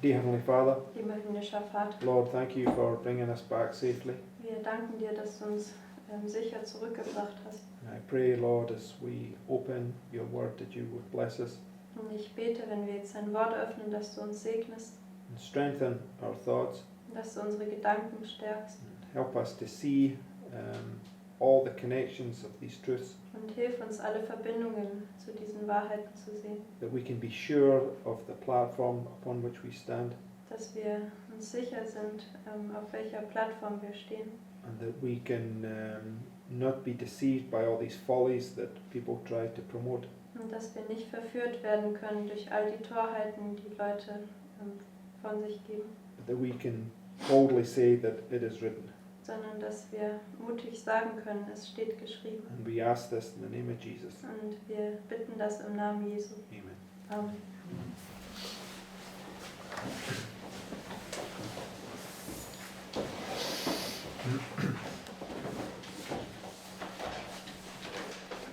Dear Heavenly Father, Lieber himmlischer Vater, Lord, thank you for bringing us back safely. wir danken dir, dass du uns sicher zurückgebracht hast. And I pray, Lord, as we open your word, that you would bless us Und ich bete, wenn wir jetzt dein Wort öffnen, dass du uns segnest, and strengthen our thoughts dass du unsere Gedanken stärkst and help us to see all the connections of these truths, und hilf uns, alle Verbindungen zu diesen Wahrheiten zu sehen, that we can be sure of the platform upon which we stand, dass wir uns sicher sind, auf welcher Plattform wir stehen and that we can not be deceived by all these follies that people try to promote. und dass wir nicht verführt werden können durch all die Torheiten, die Leute von sich geben, But that we can boldly say that it is written. sondern dass wir mutig sagen können, es steht geschrieben. And we ask this in the name of Jesus. Und wir bitten das im Namen Jesu. Amen. Amen.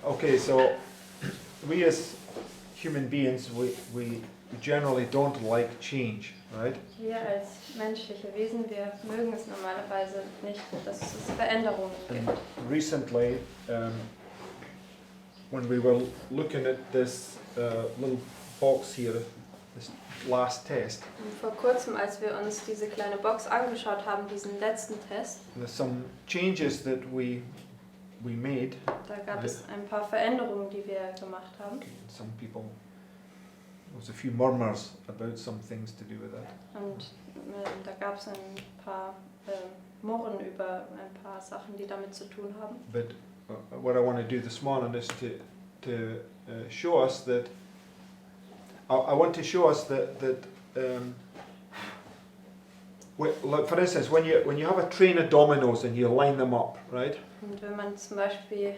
Okay, so we as human beings, we generally don't like change, right? Wir als menschliche Wesen, wir mögen es normalerweise nicht, dass es Veränderungen And gibt. recently, when we were looking at this little box here, this last test, Und vor kurzem, als wir uns diese kleine Box angeschaut haben, diesen letzten Test, there's some changes that we made. da gab es ein paar Veränderungen, die wir gemacht haben. Okay, and some people, there was a few murmurs about some things to do with that. Und da gab es ein paar Murren über ein paar Sachen, die damit zu tun haben. But what I want to do this morning is to show us that I want to show us that like for instance, when you have a train of dominoes and you line them up, right? Und wenn man zum Beispiel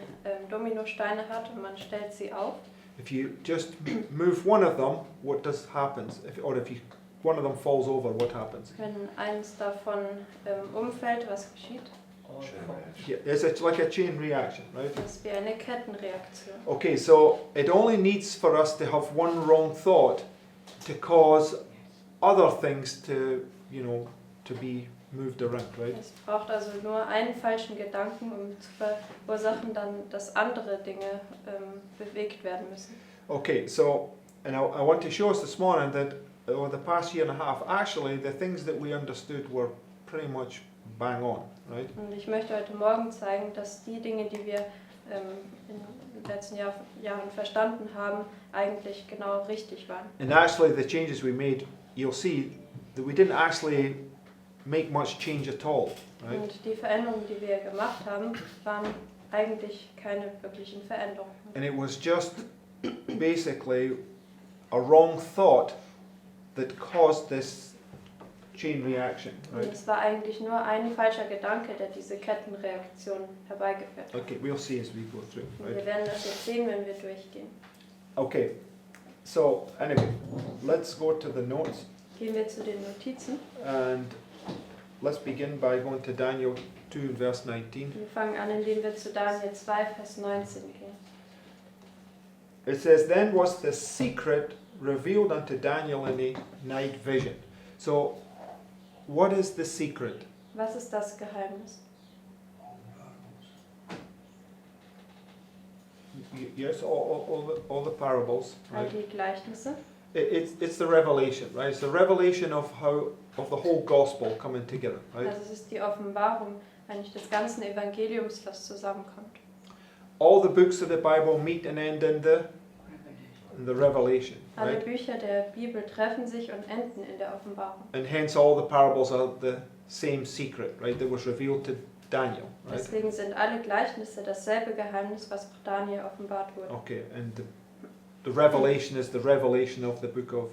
Dominosteine hat und man stellt sie auf, If you just move one of them, what happens? If one of them falls over, what happens? wenn eins davon umfällt, was geschieht? Yeah, it's like a chain reaction, right? Das ist wie eine Kettenreaktion. Okay, so it only needs for us to have one wrong thought to cause other things to be moved around, right? Es braucht also nur einen falschen Gedanken, um zu verursachen, dann, dass andere Dinge bewegt werden müssen. Okay, so and I want to show us this morning that over the past year and a half, actually the things that we understood were pretty much bang on, right? Und ich möchte heute Morgen zeigen, dass die Dinge, die wir in den letzten Jahren verstanden haben, eigentlich genau richtig waren. And actually the changes we made, you'll see that we didn't actually make much change at all, right? Und die Veränderungen, die wir gemacht haben, waren eigentlich keine wirklichen Veränderungen. And it was just basically a wrong thought that caused this chain reaction, Und right? es war eigentlich nur ein falscher Gedanke, der diese Kettenreaktion herbeigeführt hat. Okay, we'll see as we go through, Und wir right? werden das jetzt sehen, wenn wir durchgehen. Okay, so anyway, let's go to the notes Gehen wir zu den Notizen. and let's begin by going to Daniel 2 and verse 19. Wir fangen an, indem wir zu Daniel 2, Vers 19 gehen. It says, "Then was the secret revealed unto Daniel in a night vision." So, what is the secret? Was ist das Geheimnis? Yes, all the parables, All right? die Gleichnisse. It's the revelation, right? It's the revelation of the whole gospel coming together, right? Also es ist die Offenbarung eigentlich des ganzen Evangeliums, was zusammenkommt. All the books of the Bible meet and end in the revelation, Alle right? Bücher der Bibel treffen sich und enden in der Offenbarung. And hence all the parables are the same secret, right? That was revealed to Daniel, right? Deswegen sind alle Gleichnisse dasselbe Geheimnis, was auch Daniel offenbart wurde. Okay, and the revelation is the revelation of the book of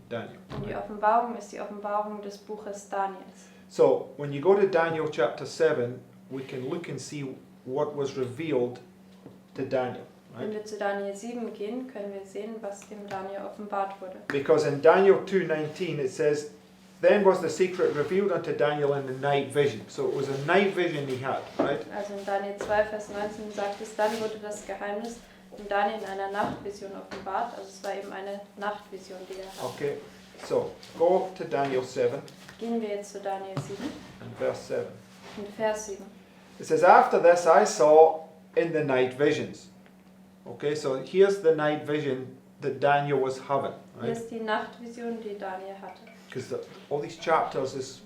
Daniel. Und die right? Offenbarung ist die Offenbarung des Buches Daniels. So, when you go to Daniel chapter 7, we can look and see what was revealed to Daniel, Wenn right? wir zu Daniel 7 gehen, können wir sehen, was dem Daniel offenbart wurde. Because in Daniel 2:19 it says, "Then was the secret revealed unto Daniel in the night vision." So it was a night vision he had, right? Also in Daniel 2, Vers 19 sagt es, dann wurde das Geheimnis dem Daniel in einer Nachtvision offenbart. Also es war eben eine Nachtvision, die er hatte. Okay. So, go to Daniel 7 Gehen wir jetzt zu Daniel 7 and verse 7. und Vers 7. It says, after this I saw in the night visions. Okay, so here's the night vision that Daniel was having, Hier right? ist die Nachtvision, die Daniel hatte. Because all these chapters is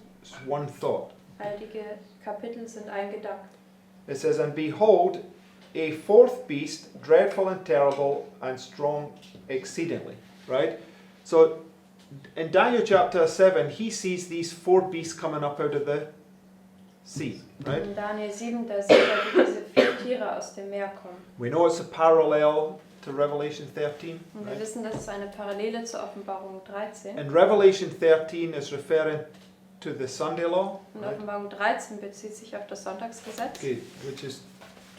one thought. All die Kapitel sind ein Gedanke. It says, and behold, a fourth beast, dreadful and terrible and strong exceedingly, right? So in Daniel chapter 7, he sees these four beasts coming up out of the sea, right? In Daniel 7, da sieht er, wie diese 4 Tiere aus dem Meer kommen. We know it's a parallel to Revelation 13, Und wir right? wissen, das ist eine Parallele zur Offenbarung 13. And Revelation 13 is referring to the Sunday law, Und right? Offenbarung 13 bezieht sich auf das Sonntagsgesetz. Okay, which is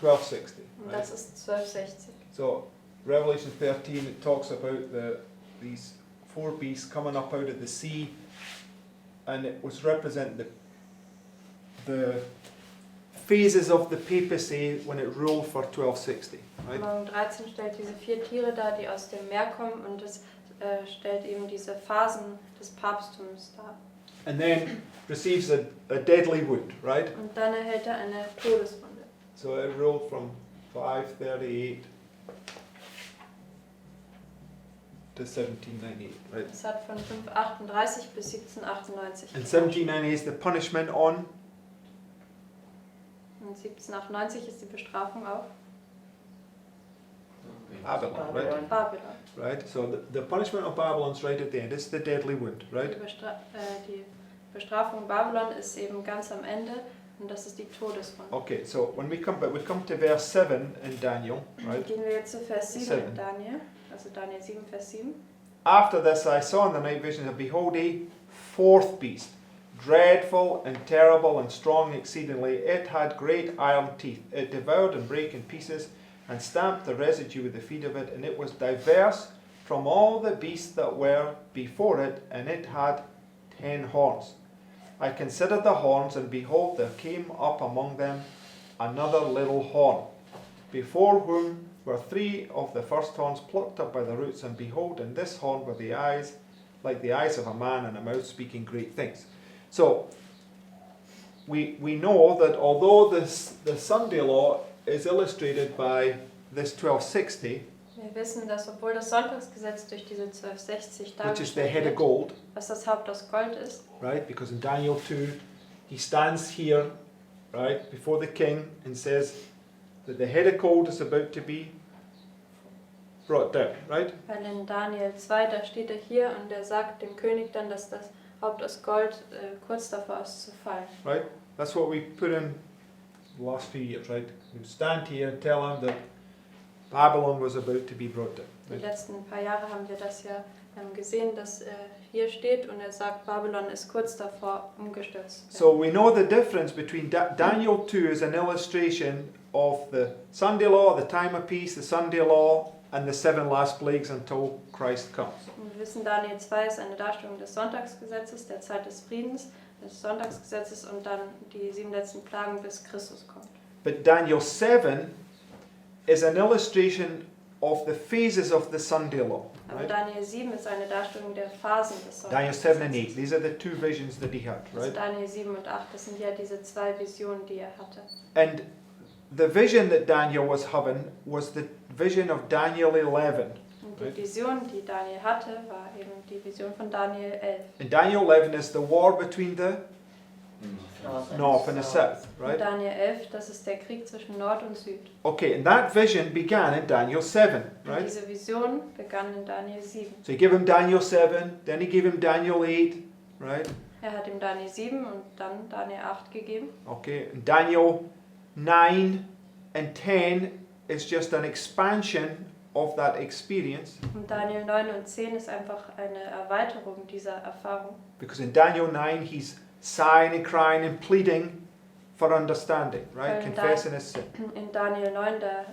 1260. Und Right? das ist 1260. So Revelation 13, it talks about these four beasts coming up out of the sea, and it was representing the phases of the papacy when it ruled for 1260. Right? Offenbarung 13 stellt diese 4 Tiere dar, die aus dem Meer kommen, und es stellt eben diese Phasen des Papsttums dar. And then receives a deadly wound, right? Und dann erhält er eine Todeswunde. So it ruled from 538 to 1798, right? Es hat von 538 bis 1798 And geherrscht. 1798 is the punishment on Und 1798 ist die Bestrafung auf Babylon, right? Babylon. Right? So the punishment of Babylon's right at the end. It's the deadly wound, right? Die Bestrafung Babylon ist eben ganz am Ende, und das ist die Todeswunde. Okay, so when we come to verse 7 in Daniel, right? Gehen wir jetzt zu Vers 7 7. in Daniel, also Daniel 7, Vers 7. After this I saw in the night vision, and behold, a fourth beast, dreadful and terrible and strong exceedingly. It had great iron teeth. It devoured and brake in pieces, and stamped the residue with the feet of it, and it was diverse from all the beasts that were before it, and it had 10 horns. I considered the horns, and behold, there came up among them another little horn, before whom were 3 of the first horns plucked up by the roots, and behold, in this horn were the eyes like the eyes of a man, and a mouth speaking great things. So we know that although the Sunday law is illustrated by this 1260, Wir wissen, dass obwohl das Sonntagsgesetz durch diese 1260 which is the head dargestellt of wird, gold, was das Haupt aus Gold ist, right? Because in Daniel 2, he stands here, right, before the king and says that the head of gold is about to be brought down, right? weil in Daniel 2, da steht er hier und er sagt dem König dann, dass das Haupt aus Gold kurz davor ist zu fallen. Right? That's what we put in the last few years, right? We stand here and tell him that Babylon was about to be brought down. Die Right? letzten paar Jahre haben wir das ja gesehen, dass er hier steht und er sagt, Babylon ist kurz davor umgestürzt. So we know the difference between Daniel 2 is an illustration of the Sunday law, the time of peace, the Sunday law, and the 7 last plagues until Christ comes. Und wir wissen, Daniel 2 ist eine Darstellung des Sonntagsgesetzes, der Zeit des Friedens, des Sonntagsgesetzes und dann die 7 letzten Plagen, bis Christus kommt. But Daniel 7 is an illustration of the phases of the Sunday law. Aber Right? Daniel 7 ist eine Darstellung der Phasen des Daniel 7 and 8, Sonntagsgesetzes. these are the two visions that he had, Also right? Daniel 7 und 8, das sind ja diese 2 Visionen, die er hatte. And the vision that Daniel was having was the vision of Daniel 11. Und die Right. Vision, die Daniel hatte, war eben die Vision von Daniel 11. And Daniel 11 is the war between the north and the south, Und right? Daniel 11, das ist der Krieg zwischen Nord und Süd. Okay, and that vision began in Daniel 7, Und right? diese Vision begann in Daniel 7. So he gave him Daniel 7, then he gave him Daniel 8, right? Er hat ihm Daniel 7 und dann Daniel 8 gegeben. Okay, and Daniel 9 and 10 is just an expansion of that experience, Und Daniel 9 und 10 ist einfach eine Erweiterung dieser Erfahrung. because in Daniel 9 he's sighing and crying and pleading for understanding, right? Weil in Confessing his sin. In Daniel 9, da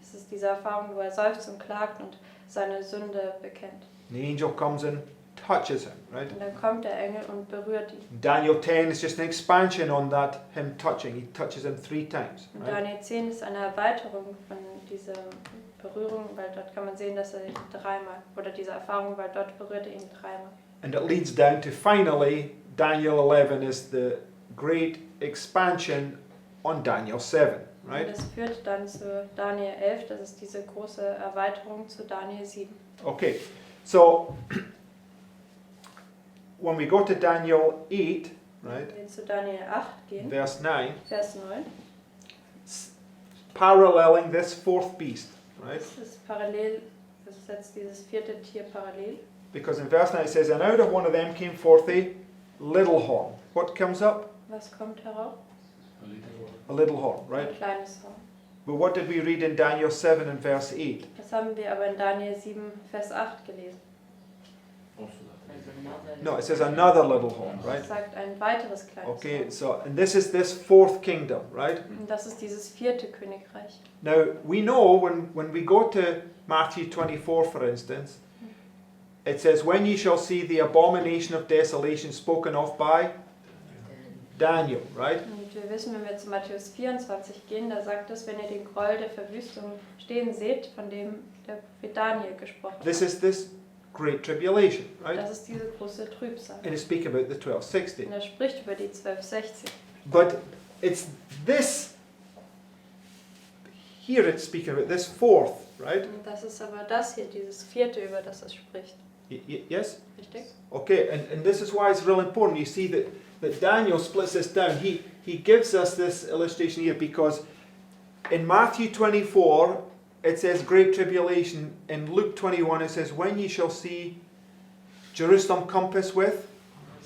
ist es diese Erfahrung, wo er seufzt und klagt und seine Sünde bekennt. The angel comes and touches him, right? Und dann kommt der Engel und berührt ihn. Daniel 10 is just an expansion on that, him touching. He touches him 3 times, Und right? Daniel 10 ist eine Erweiterung von dieser Berührung, weil dort kann man sehen, dass er ihn dreimal, oder diese Erfahrung, weil dort berührt er ihn dreimal. And it leads down to finally, Daniel 11 is the great expansion on Daniel 7, right? Und das führt dann zu Daniel 11, das ist diese große Erweiterung zu Daniel 7. Okay, so when we go to Daniel 8, right, Wenn wir zu Daniel 8 gehen, verse 9, Vers 9, paralleling this fourth beast, right? das ist parallel, das ist jetzt dieses vierte Tier parallel. Because in verse 9 it says, and out of one of them came forth a little horn. What comes up? Was kommt herauf? A little horn, right? Ein kleines Horn. But what did we read in Daniel 7 and verse 8? Das haben wir aber in Daniel 7, Vers 8 gelesen. No, it says another little horn, right? Es sagt ein weiteres kleines Okay, Horn. so, and this is this fourth kingdom, right? Und das ist dieses vierte Königreich. Now, we know when we go to Matthew 24, for instance, it says, when ye shall see the abomination of desolation spoken of by Daniel, right? Und wir wissen, wenn wir zu Matthäus 24 gehen, da sagt es, wenn ihr den Groll der Verwüstung stehen seht, von dem der Prophet Daniel gesprochen This hat. is this Great Tribulation, right? Das ist diese große Trübsal. And it speaks about the 1260. Und er spricht über die 1260. But it's this, here it's speaking about this fourth, right? Und das ist aber das hier, dieses vierte, über das es spricht. Yes? Richtig? Okay, and this is why it's real important. You see that Daniel splits this down. He gives us this illustration here because in Matthew 24 it says Great Tribulation. In Luke 21 it says, when ye shall see Jerusalem compassed with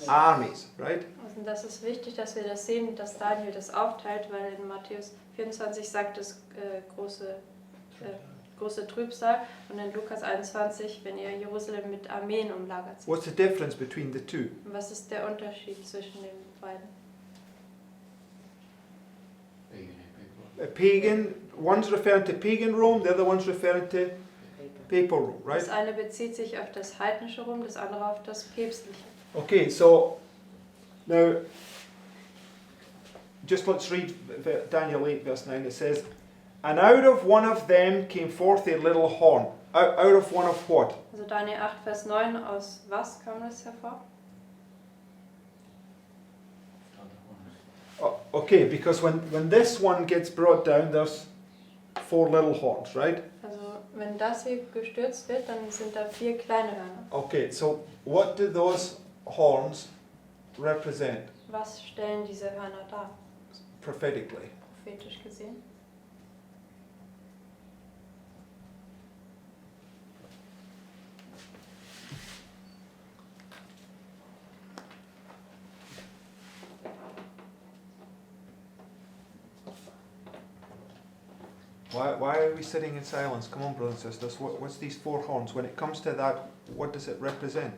armies, right? Und das ist wichtig, dass wir das sehen, dass Daniel das aufteilt, weil in Matthäus 24 sagt es große Trübsal und in Lukas 21, wenn ihr Jerusalem mit Armeen umlagert seht. What's the difference between the two? Und was ist der Unterschied zwischen den beiden? A pagan, one's referring to pagan Rome, the other one's referring to papal Rome, right? Das eine bezieht sich auf das heidnische Rom, das andere auf das päpstliche. Okay, so now just let's read Daniel 8 verse 9. It says, and out of one of them came forth a little horn. Out of one of what? Also Daniel 8, Vers 9, aus was kam das hervor? Okay, because when this one gets brought down, there's 4 little horns, right? Also wenn das hier gestürzt wird, dann sind da 4 kleine Hörner. Okay, so what do those horns represent Was stellen diese Hörner dar, prophetically? prophetisch gesehen? Why are we sitting in silence? Come on, brothers and sisters. What's these 4 horns? When it comes to that, what does it represent?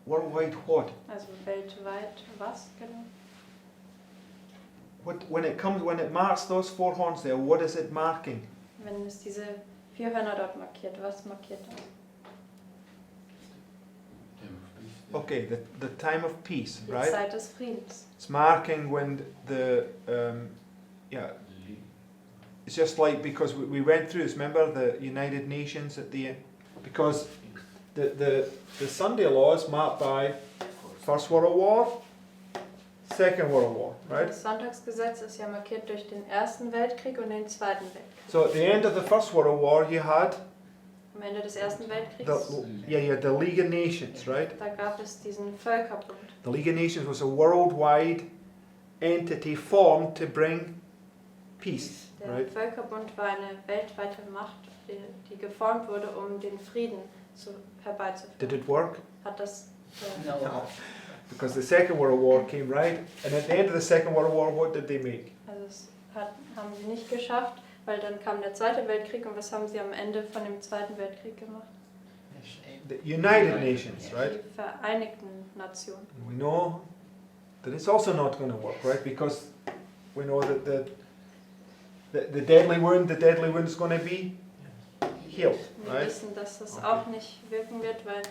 Worldwide what? Also weltweit was genau? When it marks those 4 horns there, what is it marking? Wenn es diese 4 Hörner dort markiert, was markiert das? Okay, the time of peace, Die right? Zeit des Friedens. It's marking when it's just like because we went through this, remember the United Nations at the end? Because the Sunday law is marked by First World War, Second World War, right? Das Sonntagsgesetz ist ja markiert durch den Ersten Weltkrieg und den Zweiten Weltkrieg. So at the end of the First World War you had Am Ende des Ersten Weltkriegs, the League of Nations, right? da gab es diesen Völkerbund. The League of Nations was a worldwide entity formed to bring peace, Der right? Völkerbund war eine weltweite Macht, die geformt wurde, um den Frieden herbeizuführen. Did it work? Hat das No. Because the Second World War came, right? And at the end of the Second World War, what did they make? Also haben sie nicht geschafft, weil dann kam der Zweite Weltkrieg und was haben sie am Ende von dem Zweiten Weltkrieg gemacht? The United Nations, right? Die Vereinigten Nationen. We know that it's also not going to work, right? Because we know that the deadly wound is going to be healed, Wir right? wissen, dass das auch nicht wirken wird, weil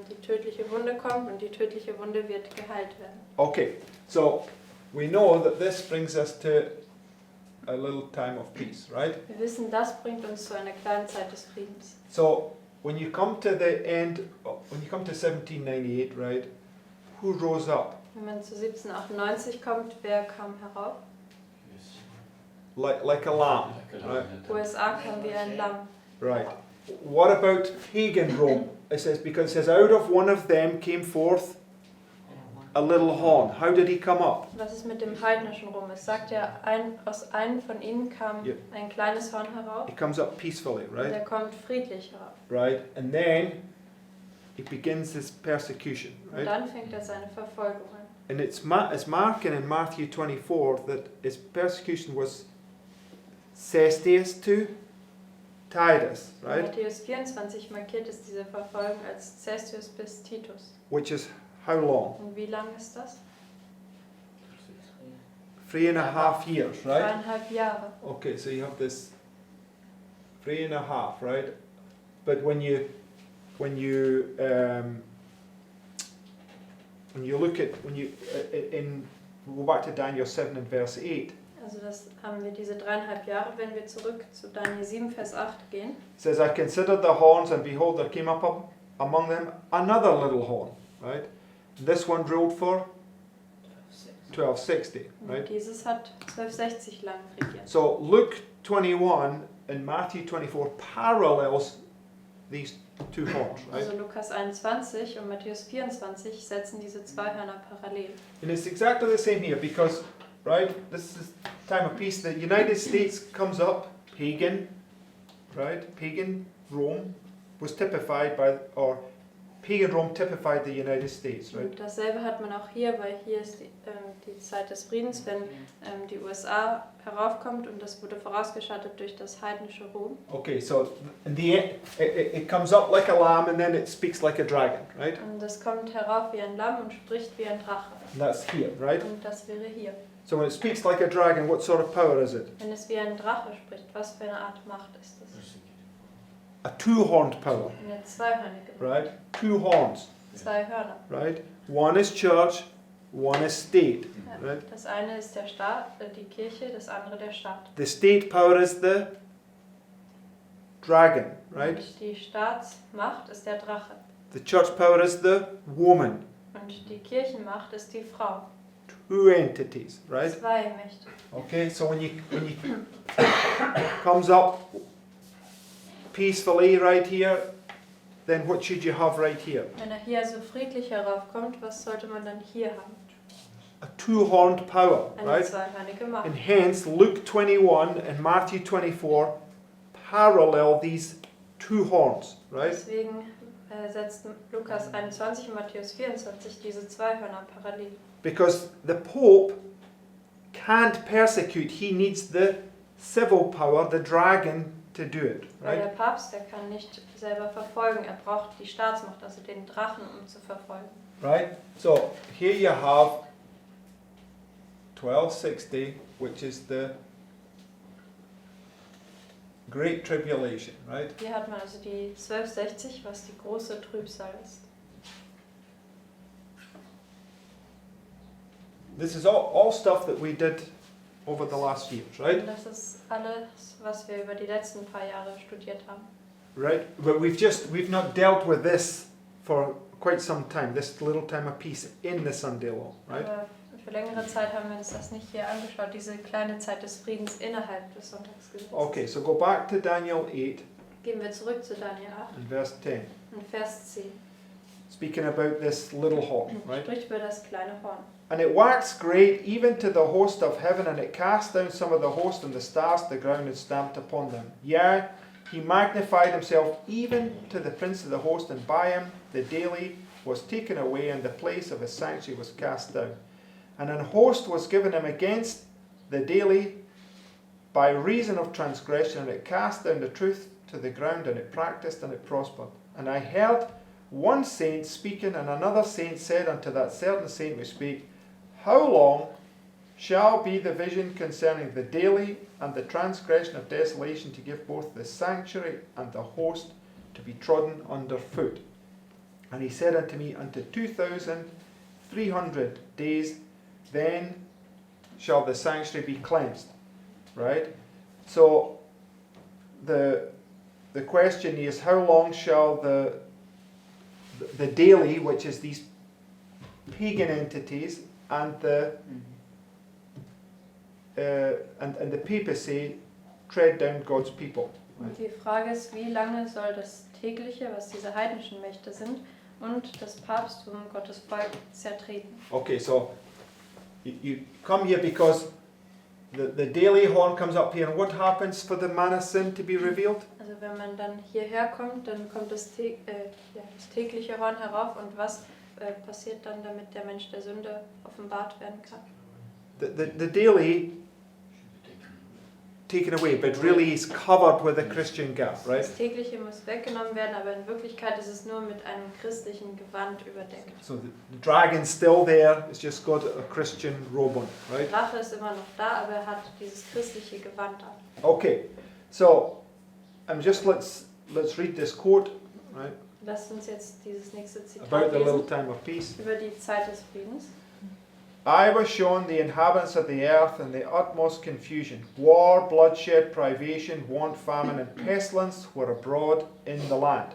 die tödliche Wunde kommt und die tödliche Wunde wird geheilt werden. Okay, so we know that this brings us to a little time of peace, right? Wir wissen, das bringt uns zu einer kleinen Zeit des Friedens. So when you come to the end when you come to 1798, right, who rose up? Wenn man zu 1798 kommt, wer kam herauf? Like a lamb, right? USA kam wie ein Lamm. Right. What about pagan Rome? It says, because it says, out of one of them came forth a little horn. How did he come up? Was ist mit dem heidnischen Rom? Es sagt ja, aus einem von ihnen kam Yep. ein kleines Horn herauf. He comes up peacefully, Und right? er kommt friedlich herauf. Right. And then he begins his persecution, Und right? dann fängt er seine Verfolgung an. And it's marking in Matthew 24 that his persecution was Cestius to Titus, In right? Matthäus 24 markiert es diese Verfolgung als Cestius bis Titus. Which is how long? Und wie lang ist das? 3.5 years, right? 3,5 Jahre. Okay, so you have this 3.5, right? But when you look at we go back to Daniel 7 and verse 8. Also das haben wir diese 3,5 Jahre, wenn wir zurück zu Daniel 7, Vers 8 gehen. It says, I considered the horns, and behold, there came up among them another little horn, right? This one ruled for 1260, Und right? dieses hat 1260 lang regiert. So Luke 21 and Matthew 24 parallels these two horns, right? Also Lukas 21 und Matthäus 24 setzen diese zwei Hörner parallel. And it's exactly the same here because, right, this is time of peace. The United States comes up, pagan, right? Pagan Rome was typified by, or pagan Rome typified the United States, right? Und dasselbe hat man auch hier, weil hier ist die Zeit des Friedens, wenn die USA heraufkommt und das wurde vorausgeschattet durch das heidnische Rom. Okay, so in the end, it comes up like a lamb and then it speaks like a dragon, right? Und das kommt herauf wie ein Lamm und spricht wie ein Drache. And that's here, right? Und das wäre hier. So when it speaks like a dragon, what sort of power is it? Wenn es wie ein Drache spricht, was für eine Art Macht ist das? A two-horned power, Eine zweihörnige Macht. right? Two horns, Zwei Hörner. right? One is church, one is state, Ja. right? Das eine ist der Staat, die Kirche, das andere der Staat. The state power is the dragon, right? Und die Staatsmacht ist der Drache. The church power is the woman. Und die Kirchenmacht ist die Frau. Two entities, right? Zwei Mächte. Okay, so when you comes up peacefully right here, then what should you have right here? Wenn er hier so friedlich heraufkommt, was sollte man dann hier haben? A two-horned power, Eine right? zweihörnige Macht. And hence Luke 21 and Matthew 24 parallel these two horns, right? Deswegen setzt Lukas 21 und Matthäus 24 diese zwei Hörner parallel. Because the Pope can't persecute, he needs the civil power, the dragon, to do it, Weil der right? Papst, der kann nicht selber verfolgen, er braucht die Staatsmacht, also den Drachen, um zu verfolgen. Right? So here you have 1260, which is the Great Tribulation, right? Hier hat man also die 1260, was die große Trübsal ist. This is all stuff that we did over the last years, right? Und das ist alles, was wir über die letzten paar Jahre studiert haben. Right? But we've not dealt with this for quite some time, this little time of peace in the Sunday law, right? Aber für längere Zeit haben wir uns das nicht hier angeschaut, diese kleine Zeit des Friedens innerhalb des Sonntagsgesetzes. Okay, so go back to Daniel 8 Gehen wir zurück zu Daniel 8 and verse 10. und Vers 10. Speaking about this little horn, right? Spricht über das kleine Horn. And it waxed great even to the host of heaven, and it cast down some of the host and the stars to the ground and stamped upon them. Yea, he magnified himself even to the prince of the host, and by him the daily was taken away, and the place of his sanctuary was cast down. And an host was given him against the daily by reason of transgression, and it cast down the truth to the ground, and it practiced, and it prospered. And I heard one saint speaking, and another saint said unto that certain saint which spake, How long shall be the vision concerning the daily and the transgression of desolation, to give both the sanctuary and the host to be trodden under foot? And he said unto me, Unto 2,300 days, then shall the sanctuary be cleansed. Right? So the question is, how long shall the the daily, which is these pagan entities, and the and the papacy tread down God's people. Und die Frage ist, wie lange soll das tägliche, was diese heidnischen Mächte sind, und das Papsttum Gottes Volk zertreten? Okay, so you come here because the daily horn comes up here, and what happens for the man of sin to be revealed? Also wenn man dann hierher kommt, dann kommt das tägliche Horn herauf, und was passiert dann, damit der Mensch der Sünde offenbart werden kann? The daily taken away, but really is covered with a Christian garb, right? Das tägliche muss weggenommen werden, aber in Wirklichkeit ist es nur mit einem christlichen Gewand überdeckt. So the dragon's still there, it's just got a Christian robe on, Der right? Drache ist immer noch da, aber er hat dieses christliche Gewand an. Okay, so let's read this quote, right? Lasst uns jetzt dieses nächste Zitat About the little lesen time of peace. über die Zeit des Friedens. I was shown the inhabitants of the earth in the utmost confusion. War, bloodshed, privation, want, famine, and pestilence were abroad in the land.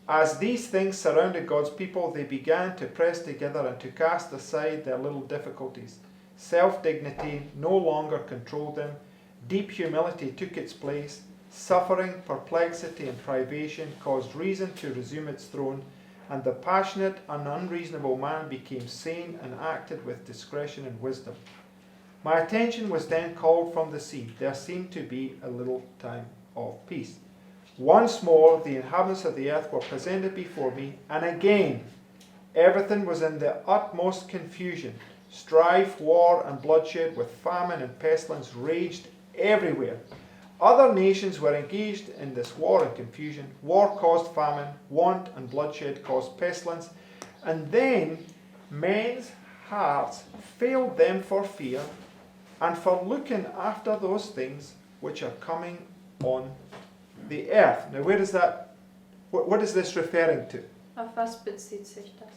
As these things surrounded God's people, they began to press together and to cast aside their little difficulties. Self-dignity no longer controlled them. Deep humility took its place. Suffering, perplexity, and privation caused reason to resume its throne, and the passionate and unreasonable man became sane and acted with discretion and wisdom. My attention was then called from the sea. There seemed to be a little time of peace. Once more the inhabitants of the earth were presented before me, and again everything was in the utmost confusion. Strife, war, and bloodshed with famine and pestilence raged everywhere. Other nations were engaged in this war and confusion. War caused famine, want and bloodshed caused pestilence, and then men's hearts failed them for fear and for looking after those things which are coming on the earth. Now, where is that? What is this referring to? Auf was bezieht sich das?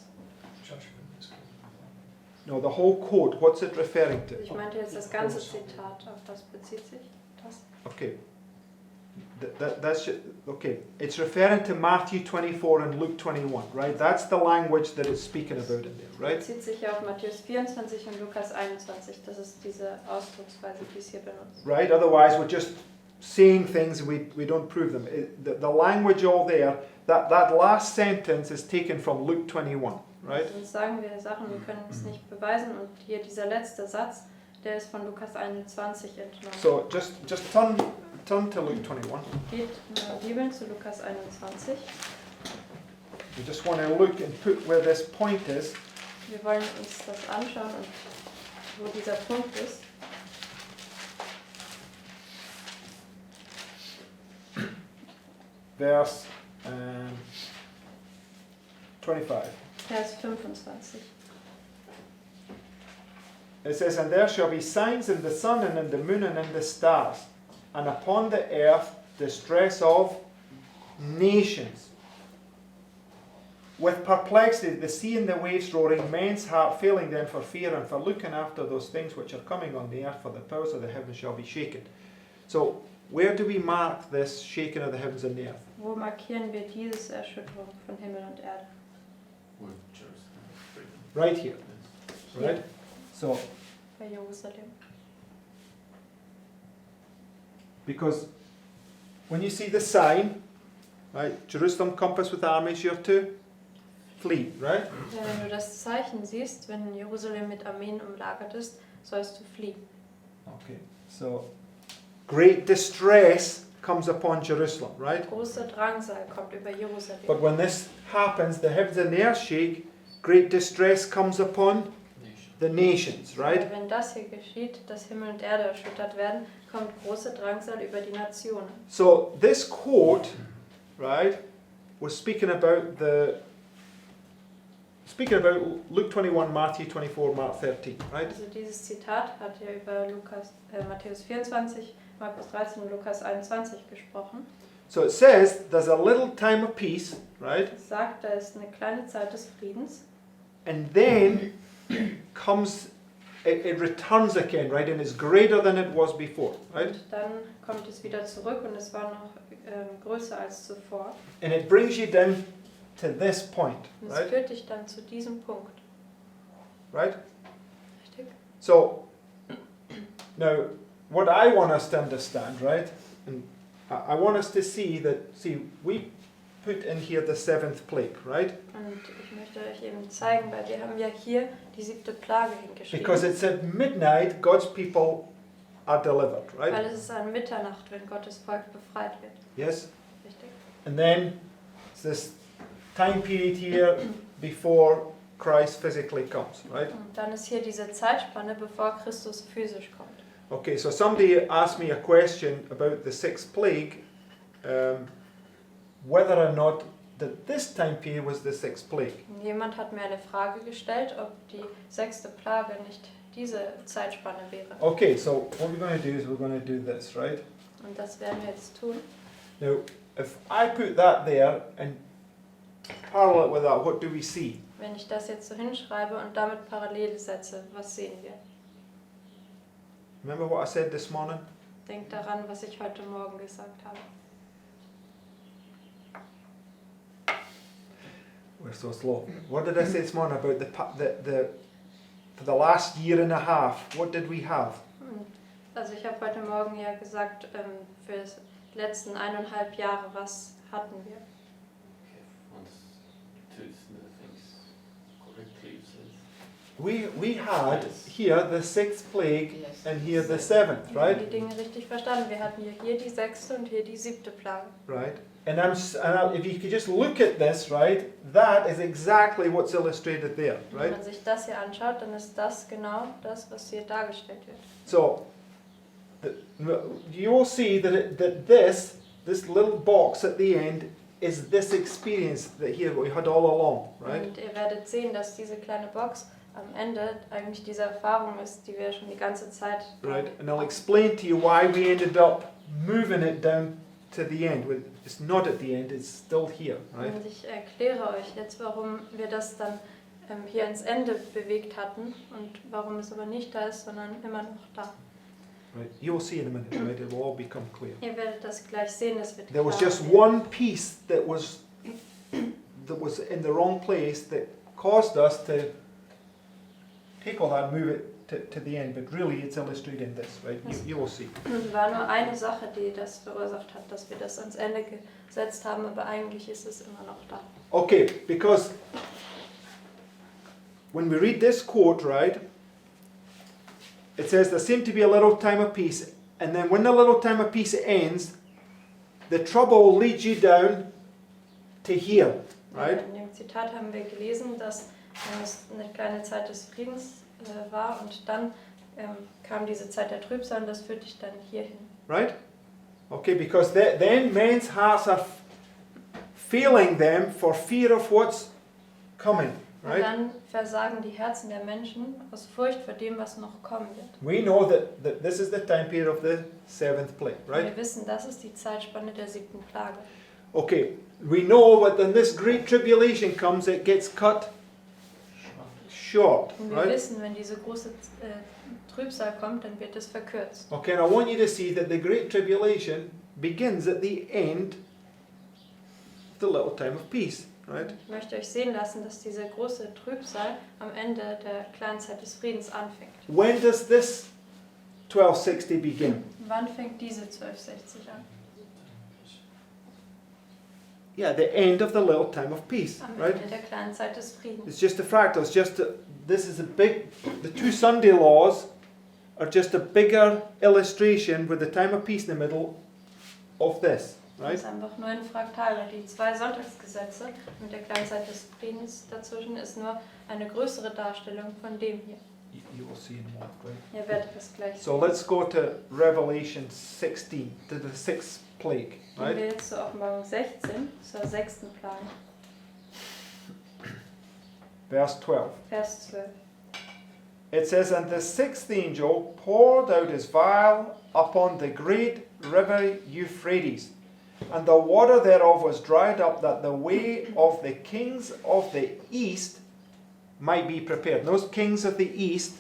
No, the whole quote. What's it referring to? Ich meinte jetzt das ganze Zitat. Auf was bezieht sich das? Okay. Okay. It's referring to Matthew 24 and Luke 21, right? That's the language that it's speaking about in there, right? Bezieht sich ja auf Matthäus 24 und Lukas 21. Das ist diese Ausdrucksweise, die es hier benutzt. Right? Otherwise, we're just saying things and we don't prove them. The language all there, that last sentence is taken from Luke 21, right? Sonst sagen wir Sachen, wir können es nicht beweisen, und hier dieser letzte Satz, der ist von Lukas 21 entnommen. So just turn to Luke 21. Geht in der Bibel zu Lukas 21. We just want to look and put where this point is. Wir wollen uns das anschauen und wo dieser Punkt ist. Verse 25. Vers 25. It says, "And there shall be signs in the sun and in the moon and in the stars, and upon the earth distress of nations. With perplexity, the sea and the waves roaring, men's heart failing them for fear and for looking after those things which are coming on the earth, for the powers of the heavens shall be shaken." So, where do we mark this shaking of the heavens and the earth? Wo markieren wir diese Erschütterung von Himmel und Erde? Right here. Right? So, Bei Jerusalem. because when you see the sign, right, Jerusalem compassed with armies, you're to flee, right? Ja, wenn du das Zeichen siehst, wenn Jerusalem mit Armeen umlagert ist, sollst du fliehen. Okay, so great distress comes upon Jerusalem, right? Große Drangsal kommt über Jerusalem. But when this happens, the heavens and the earth shake, great distress comes upon the nations, right? Aber wenn das hier geschieht, dass Himmel und Erde erschüttert werden, kommt große Drangsal über die Nationen. So this quote, right, was speaking about Luke 21, Matthew 24, Mark 13, right? Also dieses Zitat hat ja über Matthäus 24, Markus 13 und Lukas 21 gesprochen. So it says there's a little time of peace, right? Es sagt, da ist eine kleine Zeit des Friedens. And then it returns again, right? And it's greater than it was before, right? Und dann kommt es wieder zurück und es war noch größer als zuvor. And it brings you down to this point, Und es right? führt dich dann zu diesem Punkt. Right? Richtig? So, now, what I want us to understand, right? And I want us to see that, we put in here the seventh plague, right? Und ich möchte euch eben zeigen, weil wir haben ja hier die 7. Plage Because hingeschrieben. it's at midnight, God's people are delivered, Weil right? es ist an Mitternacht, wenn Gottes Volk befreit wird. Yes? Richtig? And then it's this time period here before Christ physically comes, right? Und dann ist hier diese Zeitspanne, bevor Christus physisch kommt. Okay, so somebody asked me a question about the sixth plague, whether or not that this time period was the sixth plague. Und jemand hat mir eine Frage gestellt, ob die 6. Plage nicht diese Zeitspanne wäre. Okay, so what we're going to do is we're going to do this, right? Und das werden wir jetzt tun. Now, if I put that there and parallel it with that, what do we see? Wenn ich das jetzt so hinschreibe und damit Parallele setze, was sehen wir? Remember what I said this morning? Denkt daran, was ich heute Morgen gesagt habe. We're so slow. What did I say this morning about for the last year and a half? What did we have? Also ich habe heute Morgen ja gesagt, für die letzten 1,5 Jahre, was hatten wir? We had here the sixth plague and here the seventh, Wir haben right? die Dinge richtig verstanden. Wir hatten hier die 6. und hier die 7. Plage. Right. And if you could just look at this, right, that is exactly what's illustrated there, Wenn right? man sich das hier anschaut, dann ist das genau das, was hier dargestellt wird. So, you will see that this little box at the end is this experience that here we had all along, right? Und ihr werdet sehen, dass diese kleine Box am Ende eigentlich diese Erfahrung ist, die wir schon die ganze Zeit Right. And I'll explain to you why we ended up moving it down to the end. It's not at the end; it's still here, right? Und ich erkläre euch jetzt, warum wir das dann hier ins Ende bewegt hatten und warum es aber nicht da ist, sondern immer noch da. Right. You'll see in a minute, right? It will all become clear. Ihr werdet das gleich sehen, das wird There was klar just werden. one piece that was in the wrong place that caused us to take all that and move it to the end. But really, it's illustrated in this, right? You will see. Es war nur eine Sache, die das verursacht hat, dass wir das ans Ende gesetzt haben, aber eigentlich ist es immer noch da. Okay, because when we read this quote, right, it says there seemed to be a little time of peace, and then when the little time of peace ends, the trouble leads you down to here, right? In dem Zitat haben wir gelesen, dass es eine kleine Zeit des Friedens war und dann kam diese Zeit der Trübsal und das führt dich dann hierhin. Right? Okay, because then men's hearts are failing them for fear of what's coming, Und right? dann versagen die Herzen der Menschen aus Furcht vor dem, was noch kommen wird. We know that this is the time period of the seventh plague, right? Wir wissen, das ist die Zeitspanne der 7. Plage. Okay, we know that when this Great Tribulation comes, it gets cut short, Und wir right? wissen, wenn diese große Trübsal kommt, dann wird es verkürzt. Okay, and I want you to see that the Great Tribulation begins at the end of the little time of peace, right? Ich möchte euch sehen lassen, dass diese große Trübsal am Ende der kleinen Zeit des Friedens anfängt. When does this 1260 begin? Wann fängt diese 1260 an? Yeah, the end of the little time of peace, Am right? Ende der kleinen Zeit des Friedens. It's just a fractal. The 2 Sunday laws are just a bigger illustration with the time of peace in the middle of this, Das right? ist einfach nur ein Fraktal. Und die 2 Sonntagsgesetze mit der kleinen Zeit des Friedens dazwischen ist nur eine größere Darstellung von dem hier. You will see in a moment, right? Ihr werdet das gleich So let's go to Revelation 16, to the sixth plague, Gehen wir right? jetzt zur Offenbarung 16, zur 6. Plage, Verse 12. Vers 12. It says, "And the sixth angel poured out his vial upon the great river Euphrates, and the water thereof was dried up, that the way of the kings of the east might be prepared." And those kings of the east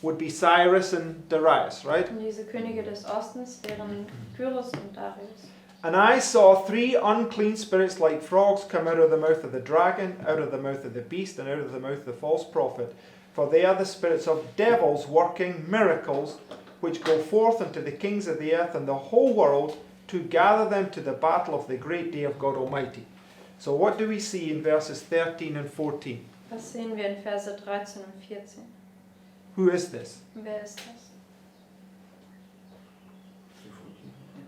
would be Cyrus and Darius, right? Und diese Könige des Ostens wären Pyrrhus und Darius. And I saw 3 unclean spirits like frogs come out of the mouth of the dragon, out of the mouth of the beast, and out of the mouth of the false prophet. For they are the spirits of devils working miracles, which go forth unto the kings of the earth and the whole world, to gather them to the battle of the great day of God Almighty. So what do we see in verses 13 and 14? Was sehen wir in Verse 13 und 14? Who is this? Wer ist das?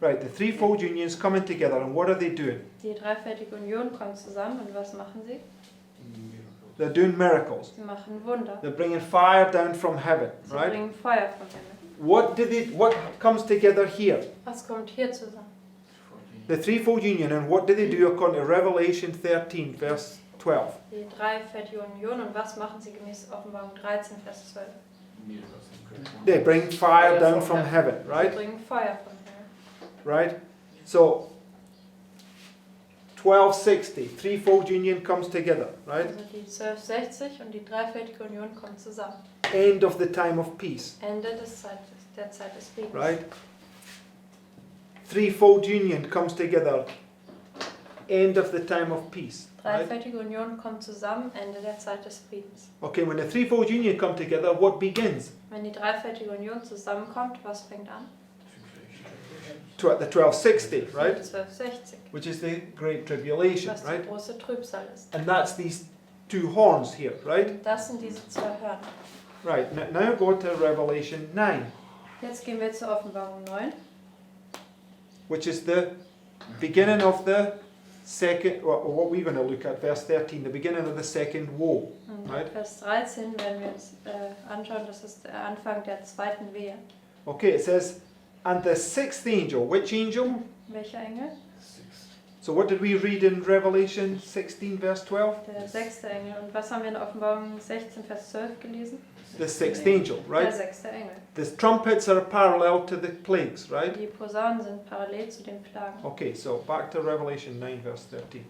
Right, the threefold unions coming together, and what are they doing? Die dreifältige Union kommt zusammen und was machen sie? They're doing miracles. Sie machen Wunder. They're bringing fire down from heaven, Sie right? bringen Feuer vom Himmel. What comes together here? Was kommt hier zusammen? The threefold union, and what do they do according to Revelation 13, verse 12? Die dreifältige Union und was machen sie gemäß Offenbarung 13, Vers 12? They bring fire down from heaven, Sie right? bringen Feuer vom Himmel. Right? So, 1260, threefold union comes together, right? Also die 1260 und die dreifältige Union kommen zusammen. End of the time of peace, Ende der Zeit des Friedens. right? Threefold union comes together, end of the time of peace, right? Dreifältige Union kommt zusammen, Ende der Zeit des Friedens. Okay, when the threefold union come together, what begins? Wenn die dreifältige Union zusammenkommt, was fängt an? At the 1260, right? 1260, Which is the Great Tribulation, was die right? große Trübsal ist. And that's these 2 horns here, right? Das sind diese 2 Hörner. Right, now go to Revelation 9, Jetzt gehen wir zur Offenbarung 9. which is the beginning of the second, or what we're going to look at, verse 13, the beginning of the second woe, Und right? Vers 13 werden wir uns anschauen, das ist der Anfang der zweiten Wehe. Okay, it says, and the 6th angel, which angel? Welcher Engel? So what did we read in Revelation 16, verse 12? Der 6. Engel. Und was haben wir in Offenbarung 16, Vers 12 gelesen? The 6th angel, Der right? 6. Engel. The trumpets are parallel to the plagues, right? Die Posaunen sind parallel zu den Plagen. Okay, so back to Revelation 9, verse 13.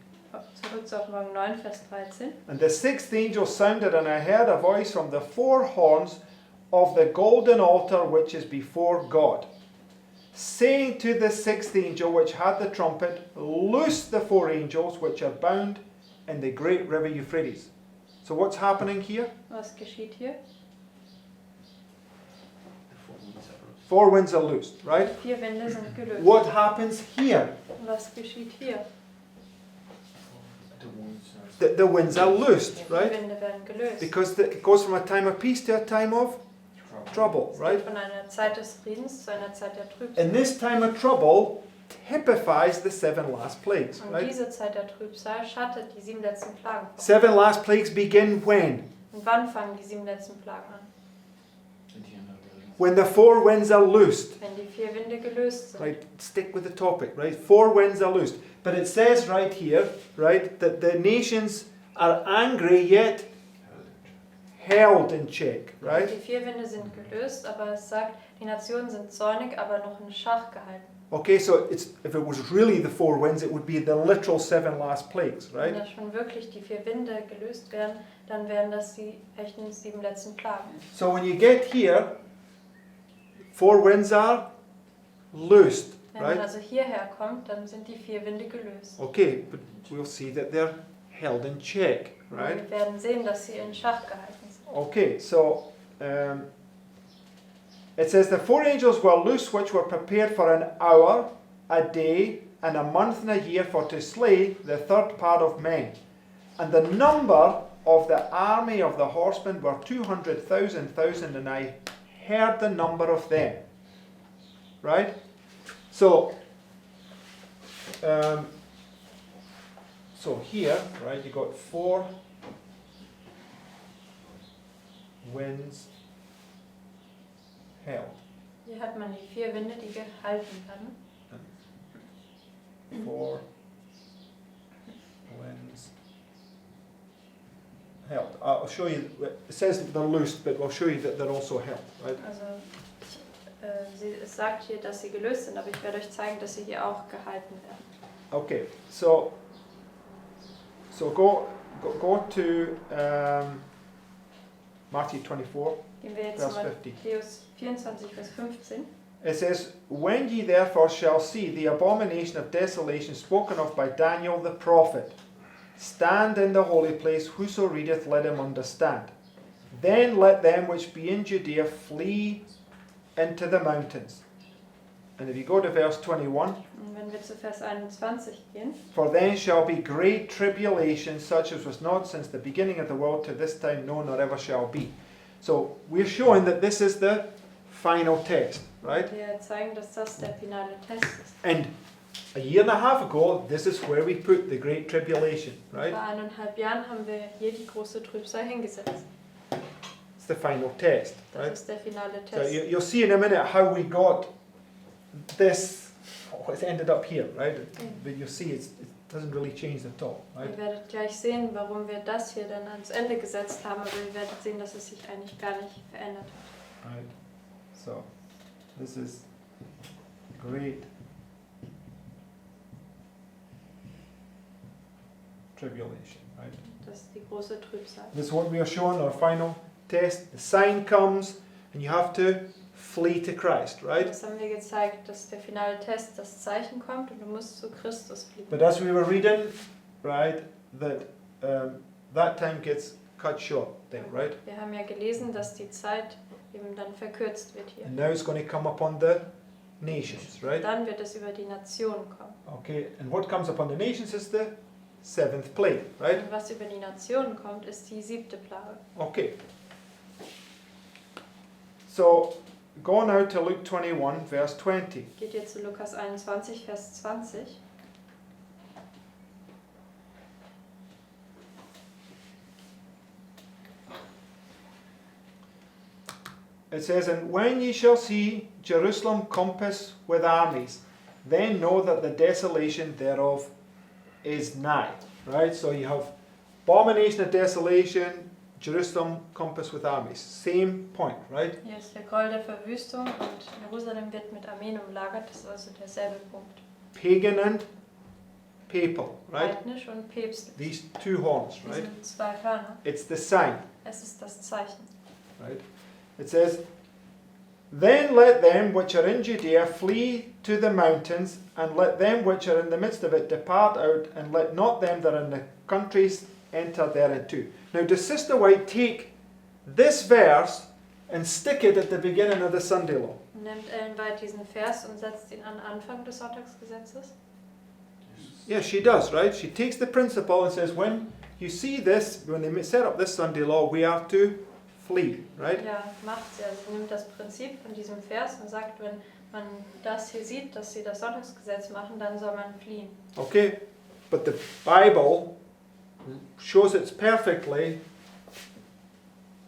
Zurück zur Offenbarung 9, Vers 13. And the 6th angel sounded, and I heard a voice from the 4 horns of the golden altar which is before God, saying to the 6th angel which had the trumpet, loose the 4 angels which are bound in the great river Euphrates. So what's happening here? Was geschieht hier? 4 winds are loosed, right? 4 Winde sind gelöst. What happens here? Was geschieht hier? The winds are loosed, Die right? Winde werden gelöst. Because it goes from a time of peace to a time of trouble, Es right? geht von einer Zeit des Friedens zu einer Zeit der Trübsal. And this time of trouble typifies the 7 last plagues, Und right? diese Zeit der Trübsal schattet die 7 letzten Plagen. 7 last plagues begin when? Und wann fangen die 7 letzten Plagen an? When the 4 winds are loosed. Wenn die 4 Winde gelöst sind. Right, stick with the topic, right? 4 winds are loosed. But it says right here, right, that the nations are angry yet held in check, right? Die 4 Winde sind gelöst, aber es sagt, die Nationen sind zornig, aber noch in Schach gehalten. Okay, so if it was really the 4 winds, it would be the literal 7 last plagues, right? Wenn da schon wirklich die 4 Winde gelöst werden, dann wären das die echten 7 letzten Plagen. So when you get here, 4 winds are loosed, Wenn man right? also hierher kommt, dann sind die 4 Winde gelöst. Okay, but we'll see that they're held in check, right? Wir werden sehen, dass sie in Schach gehalten sind. Okay, so it says the 4 angels were loose which were prepared for an hour, a day, and a month and a year for to slay the 3rd part of men. And the number of the army of the horsemen were 200,000, and I heard the number of them. Right? So, so here, right, you got 4 winds held. Hier hat man die 4 Winde, die gehalten werden. 4 winds held. I'll show you, it says that they're loosed, but I'll show you that they're also held, right? Also es sagt hier, dass sie gelöst sind, aber ich werde euch zeigen, dass sie hier auch gehalten werden. Okay, so go to Matthew 24, Gehen wir jetzt verse zu 50. Matthäus 24, Vers 15. It says, when ye therefore shall see the abomination of desolation spoken of by Daniel the prophet, stand in the holy place, whoso readeth, let him understand. Then let them which be in Judea flee into the mountains. And if you go to verse 21, Und wenn wir zu Vers 21 gehen, for then shall be great tribulation, such as was not since the beginning of the world to this time, no, nor ever shall be. So we're showing that this is the final test, right? wir zeigen, dass das der finale Test ist. And a year and a half ago, this is where we put the Great Tribulation, right? Vor 1,5 Jahren haben wir hier die große Trübsal hingesetzt. It's the final test, Das right? ist der finale So Test. you'll see in a minute how we got this, it's ended up here, right? But you'll see it doesn't really change at all, right? Ihr werdet gleich sehen, warum wir das hier dann ans Ende gesetzt haben, aber ihr werdet sehen, dass es sich eigentlich gar nicht verändert hat. Right. So this is Great Tribulation, right? Das ist die große Trübsal. This is what we are showing, our final test. The sign comes and you have to flee to Christ, right? Das haben wir gezeigt, dass der finale Test, das Zeichen kommt und du musst zu Christus fliehen. But as we were reading, right, that time gets cut short there, right? Wir haben ja gelesen, dass die Zeit eben dann verkürzt wird hier. And now it's going to come upon the nations, right? Dann wird es über die Nationen kommen. Okay, and what comes upon the nations is the seventh plague, right? Und was über die Nationen kommt, ist die 7. Plage. Okay. So, go now to Luke 21, verse 20. Geht ihr zu Lukas 21, Vers 20. It says, and when ye shall see Jerusalem compassed with armies, then know that the desolation thereof is nigh. Right? So you have abomination of desolation, Jerusalem compassed with armies. Same point, right? Hier ist der Groll der Verwüstung und Jerusalem wird mit Armeen umlagert. Das ist also derselbe Punkt. Pagan and papal, right? Heidnisch und päpstlich. These two horns, Diese right? 2 Hörner. It's the sign, Es ist das Zeichen. right? It says, then let them which are in Judea flee to the mountains, and let them which are in the midst of it depart out, and let not them that are in the countries enter thereinto. Now, does Sister White take this verse and stick it at the beginning of the Sunday law? Nimmt Ellen White diesen Vers und setzt ihn an Anfang des Sonntagsgesetzes? Yes, she does, right? She takes the principle and says, when you see this, when they set up this Sunday law, we are to flee, right? Ja, macht sie. Also sie nimmt das Prinzip von diesem Vers und sagt, wenn man das hier sieht, dass sie das Sonntagsgesetz machen, dann soll man fliehen. Okay, but the Bible shows it's perfectly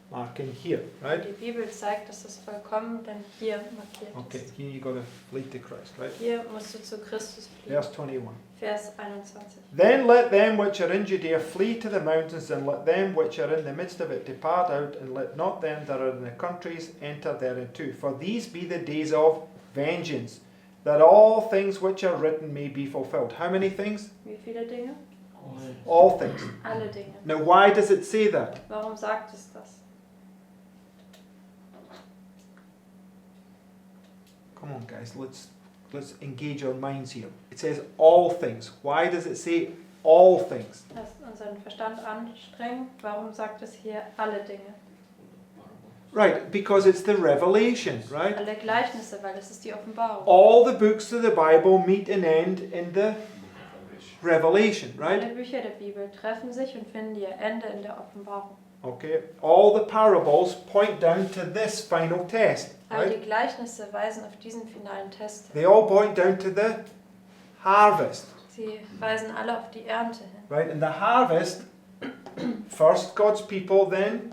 marking here, right? Die Bibel zeigt, dass das vollkommen dann hier markiert Okay, ist. here you got to flee to Christ, right? Hier musst du zu Christus fliehen. Verse 21. Vers 21. Then let them which are in Judea flee to the mountains, and let them which are in the midst of it depart out, and let not them that are in the countries enter thereinto. For these be the days of vengeance, that all things which are written may be fulfilled. How many things? Wie viele Dinge? All things. Alle Dinge. Now, why does it say that? Warum sagt es das? Come on, guys, let's engage our minds here. It says all things. Why does it say all things? Lasst unseren Verstand anstrengen. Warum sagt es hier alle Dinge? Right, because it's the revelation, right? Alle Gleichnisse, weil es ist die Offenbarung. All the books of the Bible meet an end in the revelation, right? Alle Bücher der Bibel treffen sich und finden ihr Ende in der Offenbarung. Okay, all the parables point down to this final test, All die right? Gleichnisse weisen auf diesen finalen Test hin. They all point down to the harvest, Sie weisen alle auf die Ernte hin. right? And the harvest, first God's people, then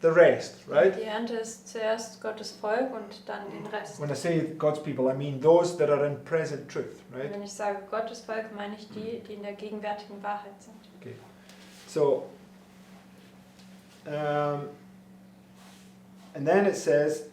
the rest, right? Die Ernte ist zuerst Gottes Volk und dann den Rest. When I say God's people, I mean those that are in present truth, Und right? wenn ich sage Gottes Volk, meine ich die, die in der gegenwärtigen Wahrheit sind. So, and then it says,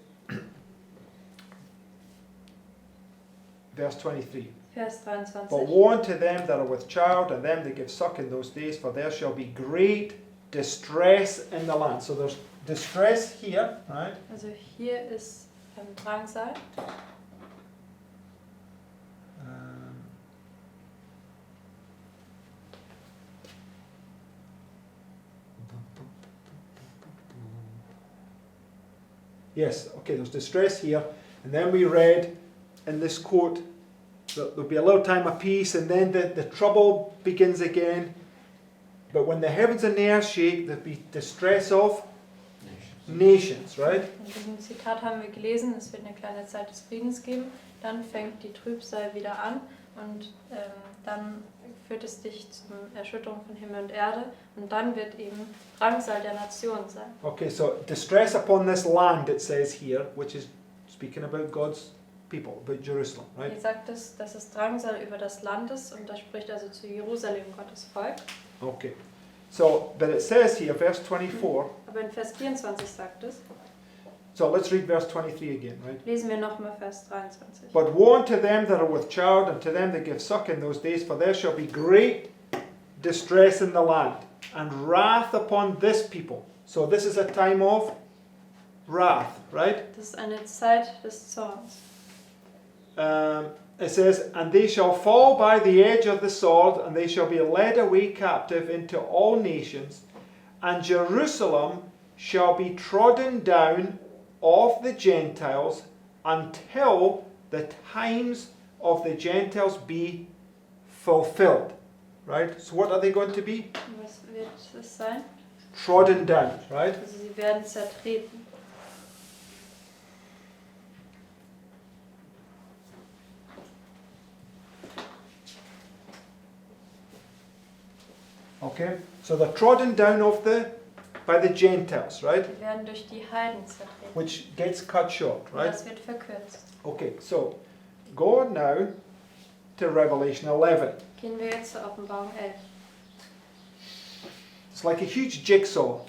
verse 23, Vers but 23. woe unto them that are with child and them that give suck in those days, for there shall be great distress in the land. So there's distress here, right? Also hier ist Drangsal. Yes, okay, there's distress here, and then we read in this quote that there'll be a little time of peace, and then the trouble begins again. But when the heavens and the earth shake, there'll be distress of nations, right? In diesem Zitat haben wir gelesen, es wird eine kleine Zeit des Friedens geben, dann fängt die Trübsal wieder an und dann führt es dich zur Erschütterung von Himmel und Erde und dann wird eben Drangsal der Nation sein. Okay, so distress upon this land, it says here, which is speaking about God's people, about Jerusalem, right? Hier sagt es, dass es Drangsal über das Land ist und das spricht also zu Jerusalem, Gottes Volk. Okay, so, but it says here, verse 24, Aber in Vers 24 sagt es, so let's read verse 23 again, right? lesen wir nochmal Vers 23. But woe unto them that are with child, and to them that give suck in those days, for there shall be great distress in the land, and wrath upon this people. So this is a time of wrath, right? Das ist eine Zeit des Zorns. It says, and they shall fall by the edge of the sword, and they shall be led away captive into all nations, and Jerusalem shall be trodden down of the Gentiles until the times of the Gentiles be fulfilled. Right? So what are they going to be? Was wird es sein? Trodden down, right? Also sie werden zertreten. Okay? So they're trodden down by the Gentiles, right? Sie werden durch die Heiden zertreten. Which gets cut short, Und right? das wird verkürzt. Okay, so go now to Revelation 11. Gehen wir jetzt zur Offenbarung 11. It's like a huge jigsaw,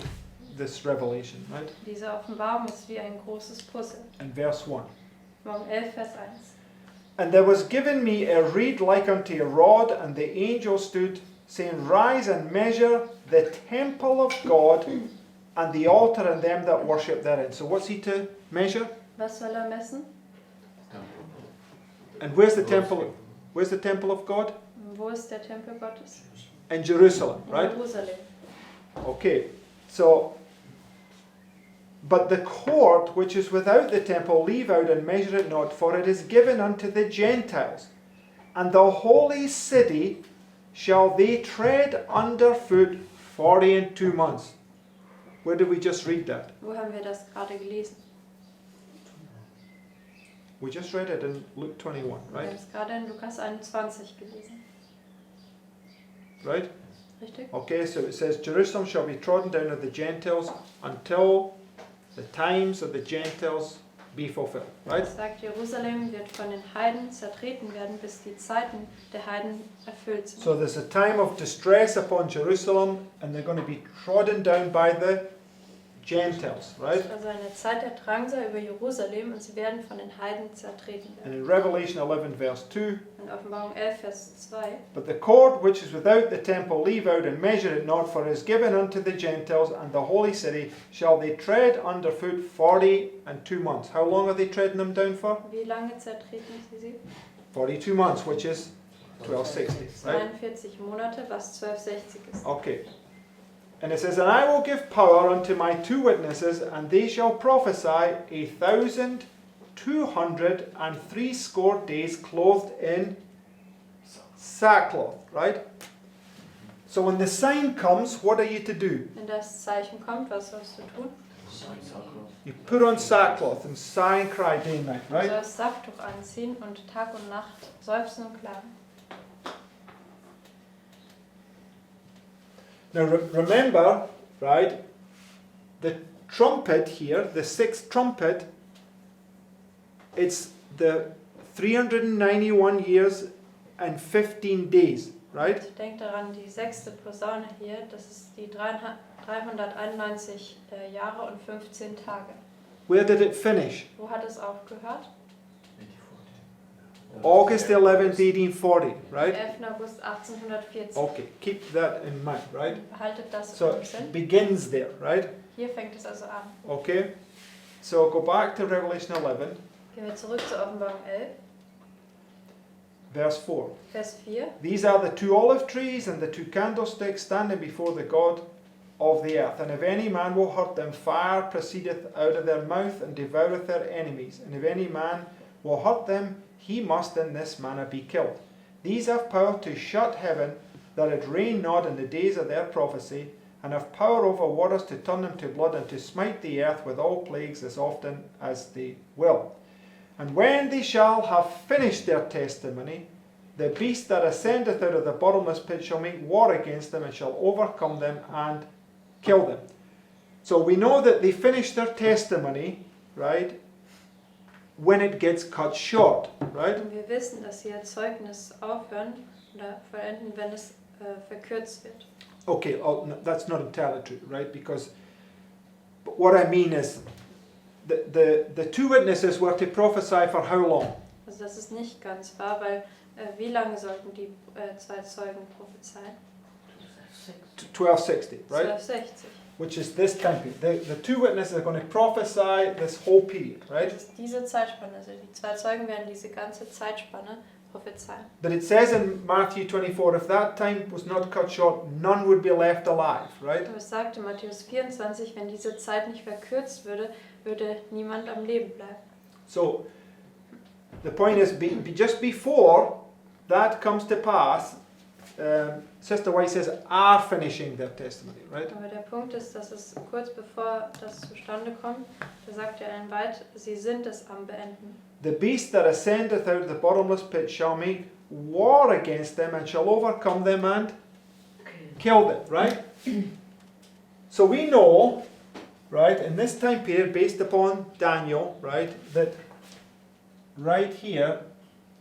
this Revelation, right? Diese Offenbarung ist wie ein großes Puzzle. And verse 1. Offenbarung 11, Vers 1. And there was given me a reed like unto a rod, and the angel stood, saying, Rise and measure the temple of God, and the altar and them that worship therein. So what's he to measure? Was soll messen? And where's the temple? Where's the temple of God? Wo ist der Tempel Gottes? In Jerusalem, In right? Jerusalem. Okay, so, but the court which is without the temple leave out and measure it not, for it is given unto the Gentiles, and the holy city shall they tread under foot 42 months. Where did we just read that? Wo haben wir das gerade gelesen? We just read it in Luke 21, Wir haben right? es gerade in Lukas 21 gelesen. Right? Richtig? Okay, so it says, Jerusalem shall be trodden down of the Gentiles until the times of the Gentiles be fulfilled, right? Es sagt, Jerusalem wird von den Heiden zertreten werden, bis die Zeiten der Heiden erfüllt sind. So there's a time of distress upon Jerusalem, and they're going to be trodden down by the Gentiles, right? Also eine Zeit der Drangsal über Jerusalem und sie werden von den Heiden zertreten And werden. in Revelation 11 verse 2, In Offenbarung 11, Vers 2. but the court which is without the temple leave out and measure it not, for it is given unto the Gentiles, and the holy city shall they tread under foot 42 months. How long are they treading them down for? Wie lange zertreten sie? 42 months, which is 1260, right? 42 Monate, was 1260 ist. Okay. And it says, and I will give power unto my 2 witnesses, and they shall prophesy 1,260 days, clothed in sackcloth, right? So when the sign comes, what are you to do? Wenn das Zeichen kommt, was sollst du tun? You put on sackcloth and sigh and cry day and night, Du right? sollst Sacktuch anziehen und Tag und Nacht seufzen und klagen. Now remember, right, the trumpet here, the 6th trumpet, it's the 391 years and 15 days, right? Denk daran, die 6. Posaune hier, das ist die 391 Jahre und 15 Tage. Where did it finish? Wo hat es aufgehört? August 11th, 1840, right? 11. August 1840. Okay, keep that in mind, right? Behaltet das So im it Sinn. begins there, right? Hier fängt es also an. Okay? So go back to Revelation 11, Gehen wir zurück zur Offenbarung 11, verse 4. Vers 4. These are the 2 olive trees and the 2 candlesticks standing before the God of the earth. And if any man will hurt them, fire proceedeth out of their mouth and devoureth their enemies. And if any man will hurt them, he must in this manner be killed. These have power to shut heaven, that it rain not in the days of their prophecy, and have power over waters to turn them to blood, and to smite the earth with all plagues as often as they will. And when they shall have finished their testimony, the beast that ascendeth out of the bottomless pit shall make war against them, and shall overcome them and kill them. So we know that they finish their testimony, right, when it gets cut short, right? Und wir wissen, dass sie ihr Zeugnis aufhören oder vollenden, wenn es verkürzt wird. Okay, that's not entirely true, right? Because but what I mean is the 2 witnesses were to prophesy for how long? Also das ist nicht ganz wahr, weil wie lange sollten die 2 Zeugen prophezeien? 1260, right? 1260. Which is this time period. The 2 witnesses are going to prophesy this whole period, right? Das ist diese Zeitspanne, also die 2 Zeugen werden diese ganze Zeitspanne prophezeien. But it says in Matthew 24, if that time was not cut short, none would be left alive, right? Aber es sagt in Matthäus 24, wenn diese Zeit nicht verkürzt würde, würde niemand am Leben bleiben. So, the point is, just before that comes to pass, Sister White says, are finishing their testimony, right? Aber der Punkt ist, dass es kurz bevor das zustande kommt, da sagt Ellen White, sie sind es am Beenden. The beast that ascendeth out of the bottomless pit shall make war against them, and shall overcome them and kill them, right? So we know, right, in this time period, based upon Daniel, right, that right here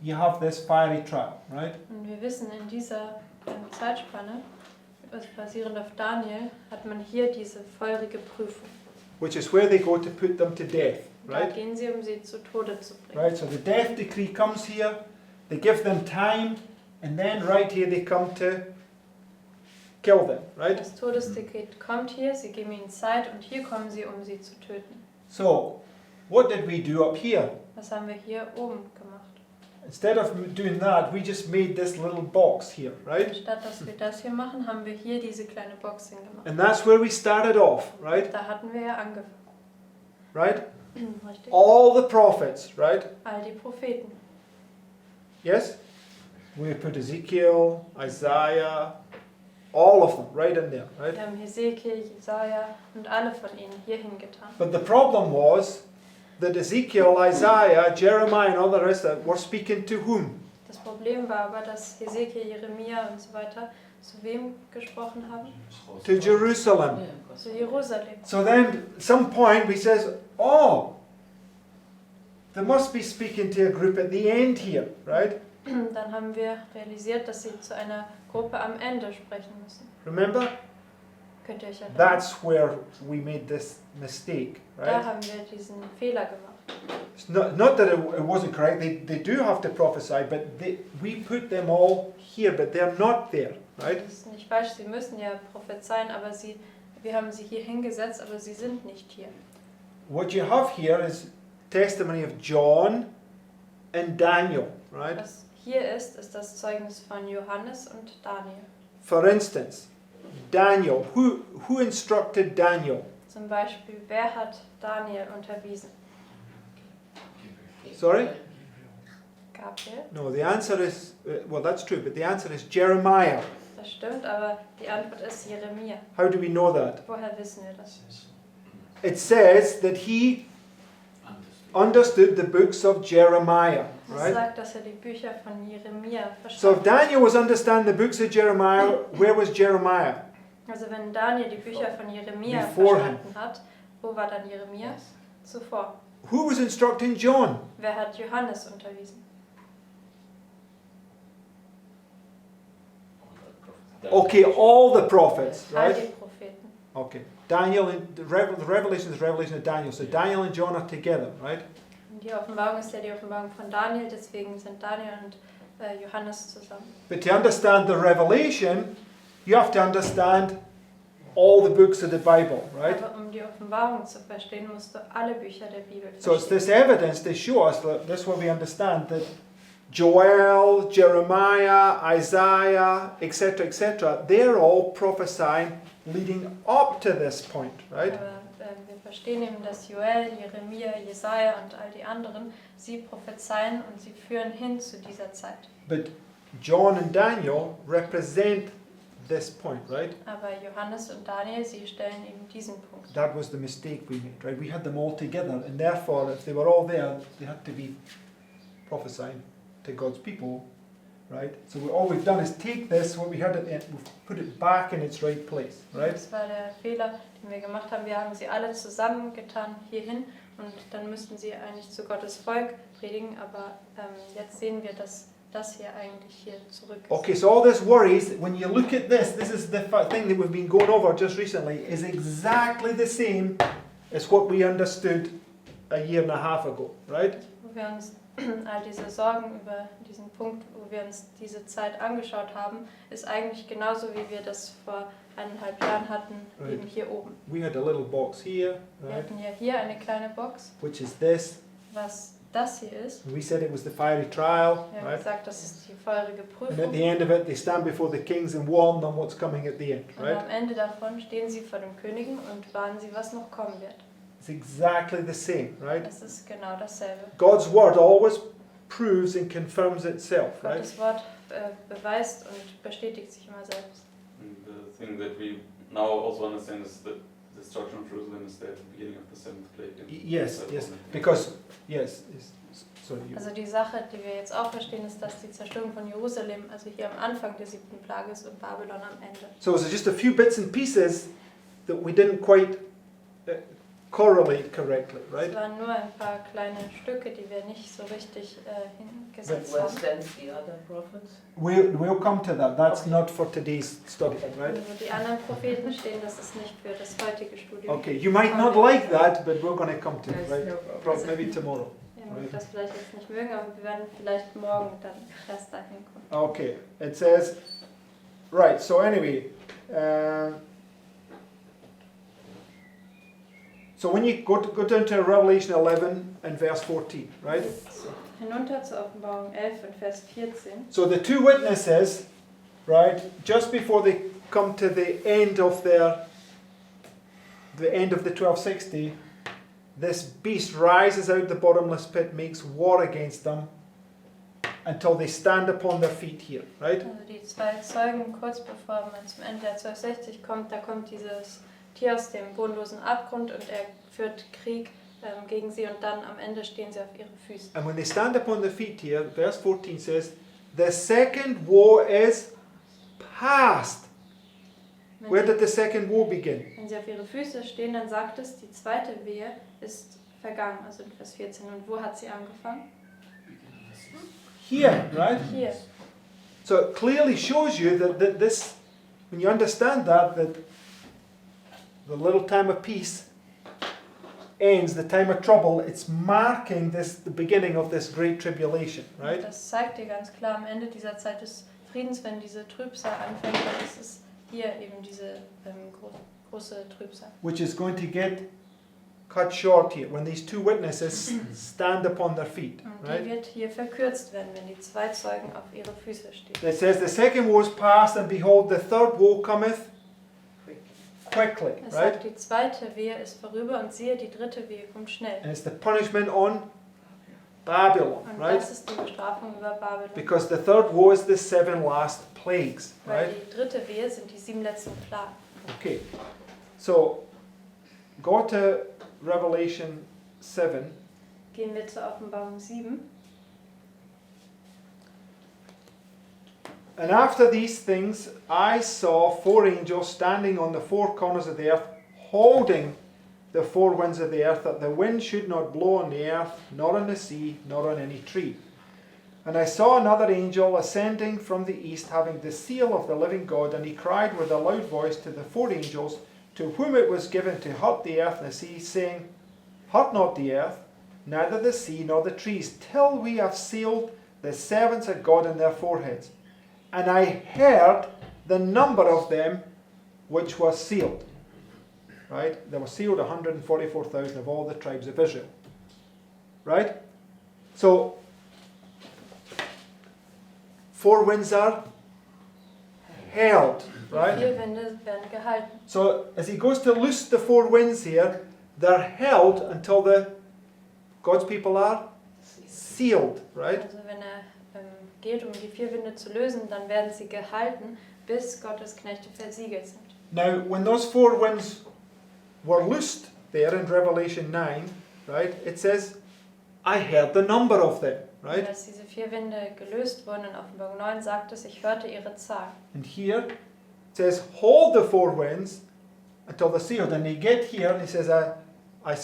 you have this fiery trial, right? Und wir wissen, in dieser Zeitspanne, basierend auf Daniel, hat man hier diese feurige Prüfung. Which is where they go to put them to death, Da right? gehen sie, um sie zu Tode zu bringen. Right, so the death decree comes here, they give them time, and then right here they come to kill them, right? Das Todesdekret kommt hier, sie geben ihnen Zeit und hier kommen sie, um sie zu töten. So, what did we do up here? Was haben wir hier oben gemacht? Instead of doing that, we just made this little box here, right? Statt dass wir das hier machen, haben wir hier diese kleine Box hingemacht. And that's where we started off, right? Da hatten wir ja angefangen. Right? Richtig. All the prophets, right? All die Propheten. Yes? We put Ezekiel, Isaiah, all of them right in there, right? Wir haben Hesekiel, Jesaja und alle von ihnen hier hingetan. But the problem was that Ezekiel, Isaiah, Jeremiah and all the rest of it were speaking to whom? Das Problem war aber, dass Hesekiel, Jeremia und so weiter zu wem gesprochen haben? To Jerusalem. Zu Jerusalem. So then, at some point, we says, oh, they must be speaking to a group at the end here, right? Dann haben wir realisiert, dass sie zu einer Gruppe am Ende sprechen müssen. Remember? Könnt ihr euch erinnern? That's where we made this mistake, Da right? haben wir diesen Fehler gemacht. It's not that it wasn't correct. They do have to prophesy, but we put them all here, but they're not there, right? Das ist nicht falsch, sie müssen ja prophezeien, aber wir haben sie hier hingesetzt, aber sie sind nicht hier. What you have here is testimony of John and Daniel, right? Was hier ist das Zeugnis von Johannes und Daniel. For instance, Daniel. Who instructed Daniel? Zum Beispiel, wer hat Daniel unterwiesen? Sorry? Gabriel? No, the answer is, well, that's true, but the answer is Jeremiah. Das stimmt, aber die Antwort ist Jeremia. How do we know that? Woher wissen wir das? It says that he understood the books of Jeremiah, Es right? sagt, dass die Bücher von Jeremia So if verstanden. Daniel was understanding the books of Jeremiah, where was Jeremiah? Also wenn Daniel die Bücher von Jeremia Before him. verstanden hat, wo war dann Jeremia? Zuvor. Who was instructing John? Wer hat Johannes unterwiesen? Okay, all the prophets, All right? die Propheten. Okay. Daniel and the Revelation is the revelation of Daniel. So Daniel and John are together, right? Und die Offenbarung ist ja die Offenbarung von Daniel, deswegen sind Daniel und Johannes zusammen. But to understand the revelation, you have to understand all the books of the Bible, right? Aber um die Offenbarung zu verstehen, musst du alle Bücher der Bibel So it's verstehen. this evidence to show us that this is what we understand that Joel, Jeremiah, Isaiah, etc., they're all prophesying leading up to this point, right? Aber wir verstehen eben, dass Joel, Jeremia, Jesaja und all die anderen, sie prophezeien und sie führen hin zu dieser Zeit. But John and Daniel represent this point, right? Aber Johannes und Daniel, sie stellen eben diesen Punkt. That was the mistake we made, right? We had them all together, and therefore, if they were all there, they had to be prophesying to God's people, right? So all we've done is take this, what we had at the end, we've put it back in its right place, right? Das war der Fehler, den wir gemacht haben. Wir haben sie alle zusammengetan hierhin und dann müssten sie eigentlich zu Gottes Volk predigen, aber jetzt sehen wir, dass das hier eigentlich hier zurück ist. Okay, so all this worries, when you look at this is the thing that we've been going over just recently, is exactly the same as what we understood a year and a half ago, right? Wo wir uns all diese Sorgen über diesen Punkt, wo wir uns diese Zeit angeschaut haben, ist eigentlich genauso, wie wir das vor 1,5 Jahren hatten, Right. eben hier oben. We had a little box here, Wir right? hatten ja hier eine kleine Box, Which is this. was das hier ist. We said it was the fiery trial, Wir haben right? gesagt, das ist die feurige And at Prüfung. the end of it, they stand before the kings and warn them what's coming at the end, Und right? am Ende davon stehen sie vor den Königen und warnen sie, was noch kommen wird. It's exactly the same, right? Es ist genau dasselbe. God's word always proves and confirms itself, right? Gottes Wort beweist und bestätigt sich immer selbst. And the thing that we now also understand is that the destruction of Jerusalem is the beginning of the seventh plague. Yes, yes, because, yes, sorry. Also die Sache, die wir jetzt auch verstehen, ist, dass die Zerstörung von Jerusalem, also hier am Anfang der 7. Plage ist und Babylon am Ende. So it's just a few bits and pieces that we didn't quite correlate correctly, right? Es waren nur ein paar kleine Stücke, die wir nicht so richtig hingesetzt Where haben. stands the other prophets? We'll come to that. That's not for today's study, right? Also die anderen Propheten stehen, das ist nicht für das heutige Studium. Okay, you might not like that, but we're going to come to it, Yes, right? no problem. Probably maybe tomorrow. Ihr mögt das vielleicht jetzt nicht mögen, aber wir werden vielleicht morgen dann erst dahin kommen. Okay, it says, right, so anyway, so when you go down to Revelation 11 and verse 14, right? Hinunter zur Offenbarung 11 und Vers 14. So the two witnesses, right, just before they come to the end of the end of the 1260, this beast rises out of the bottomless pit, makes war against them until they stand upon their feet here, right? Also die zwei Zeugen, kurz bevor man zum Ende der 1260 kommt, da kommt dieses Tier aus dem bodenlosen Abgrund und er führt Krieg gegen sie und dann am Ende stehen sie auf ihre Füße. And when they stand upon their feet here, verse 14 says, the second woe is past. Where did the second woe begin? Wenn sie auf ihre Füße stehen, dann sagt es, die zweite Wehe ist vergangen, also in Vers 14. Und wo hat sie angefangen? Here, right? Hier. So it clearly shows you that this, when you understand that the little time of peace ends, the time of trouble, it's marking the beginning of this Great Tribulation, right? Das zeigt dir ganz klar, am Ende dieser Zeit des Friedens, wenn diese Trübsal anfängt, dann ist es hier eben diese große Trübsal. Which is going to get cut short here when these two witnesses stand upon their feet, Und die right? wird hier verkürzt werden, wenn die zwei Zeugen auf ihre Füße stehen. It says, the second woe is past, and behold, the third woe cometh quickly, Es right? sagt, die zweite Wehe ist vorüber und siehe, die dritte Wehe kommt schnell. And it's the punishment on Babylon, Und right? das ist die Bestrafung über Babylon. Because the third woe is the 7 last plagues, Weil right? die dritte Wehe sind die 7 letzten Plagen. Okay, so go to Revelation 7. Gehen wir zur Offenbarung 7. And after these things, I saw 4 angels standing on the 4 corners of the earth, holding the 4 winds of the earth, that the wind should not blow on the earth, nor on the sea, nor on any tree. And I saw another angel ascending from the east, having the seal of the living God, and he cried with a loud voice to the 4 angels, to whom it was given to hurt the earth and the sea, saying, Hurt not the earth, neither the sea nor the trees, till we have sealed the servants of God in their foreheads. And I heard the number of them which was sealed. right? There were sealed 144,000 of all the tribes of Israel, right? So, 4 winds are held, Die right? 4 Winde werden gehalten. So, as he goes to loose the 4 winds here, they're held until God's people are sealed, right? Also wenn geht, um die 4 Winde zu lösen, dann werden sie gehalten, bis Gottes Knechte versiegelt sind. Now, when those 4 winds were loosed there in Revelation 9, right, it says, I heard the number of them, Und right? als diese 4 Winde gelöst wurden in Offenbarung 9, sagt es, ich hörte ihre Zahl. And here it says, hold the 4 winds until they're sealed. And you get here and he says, I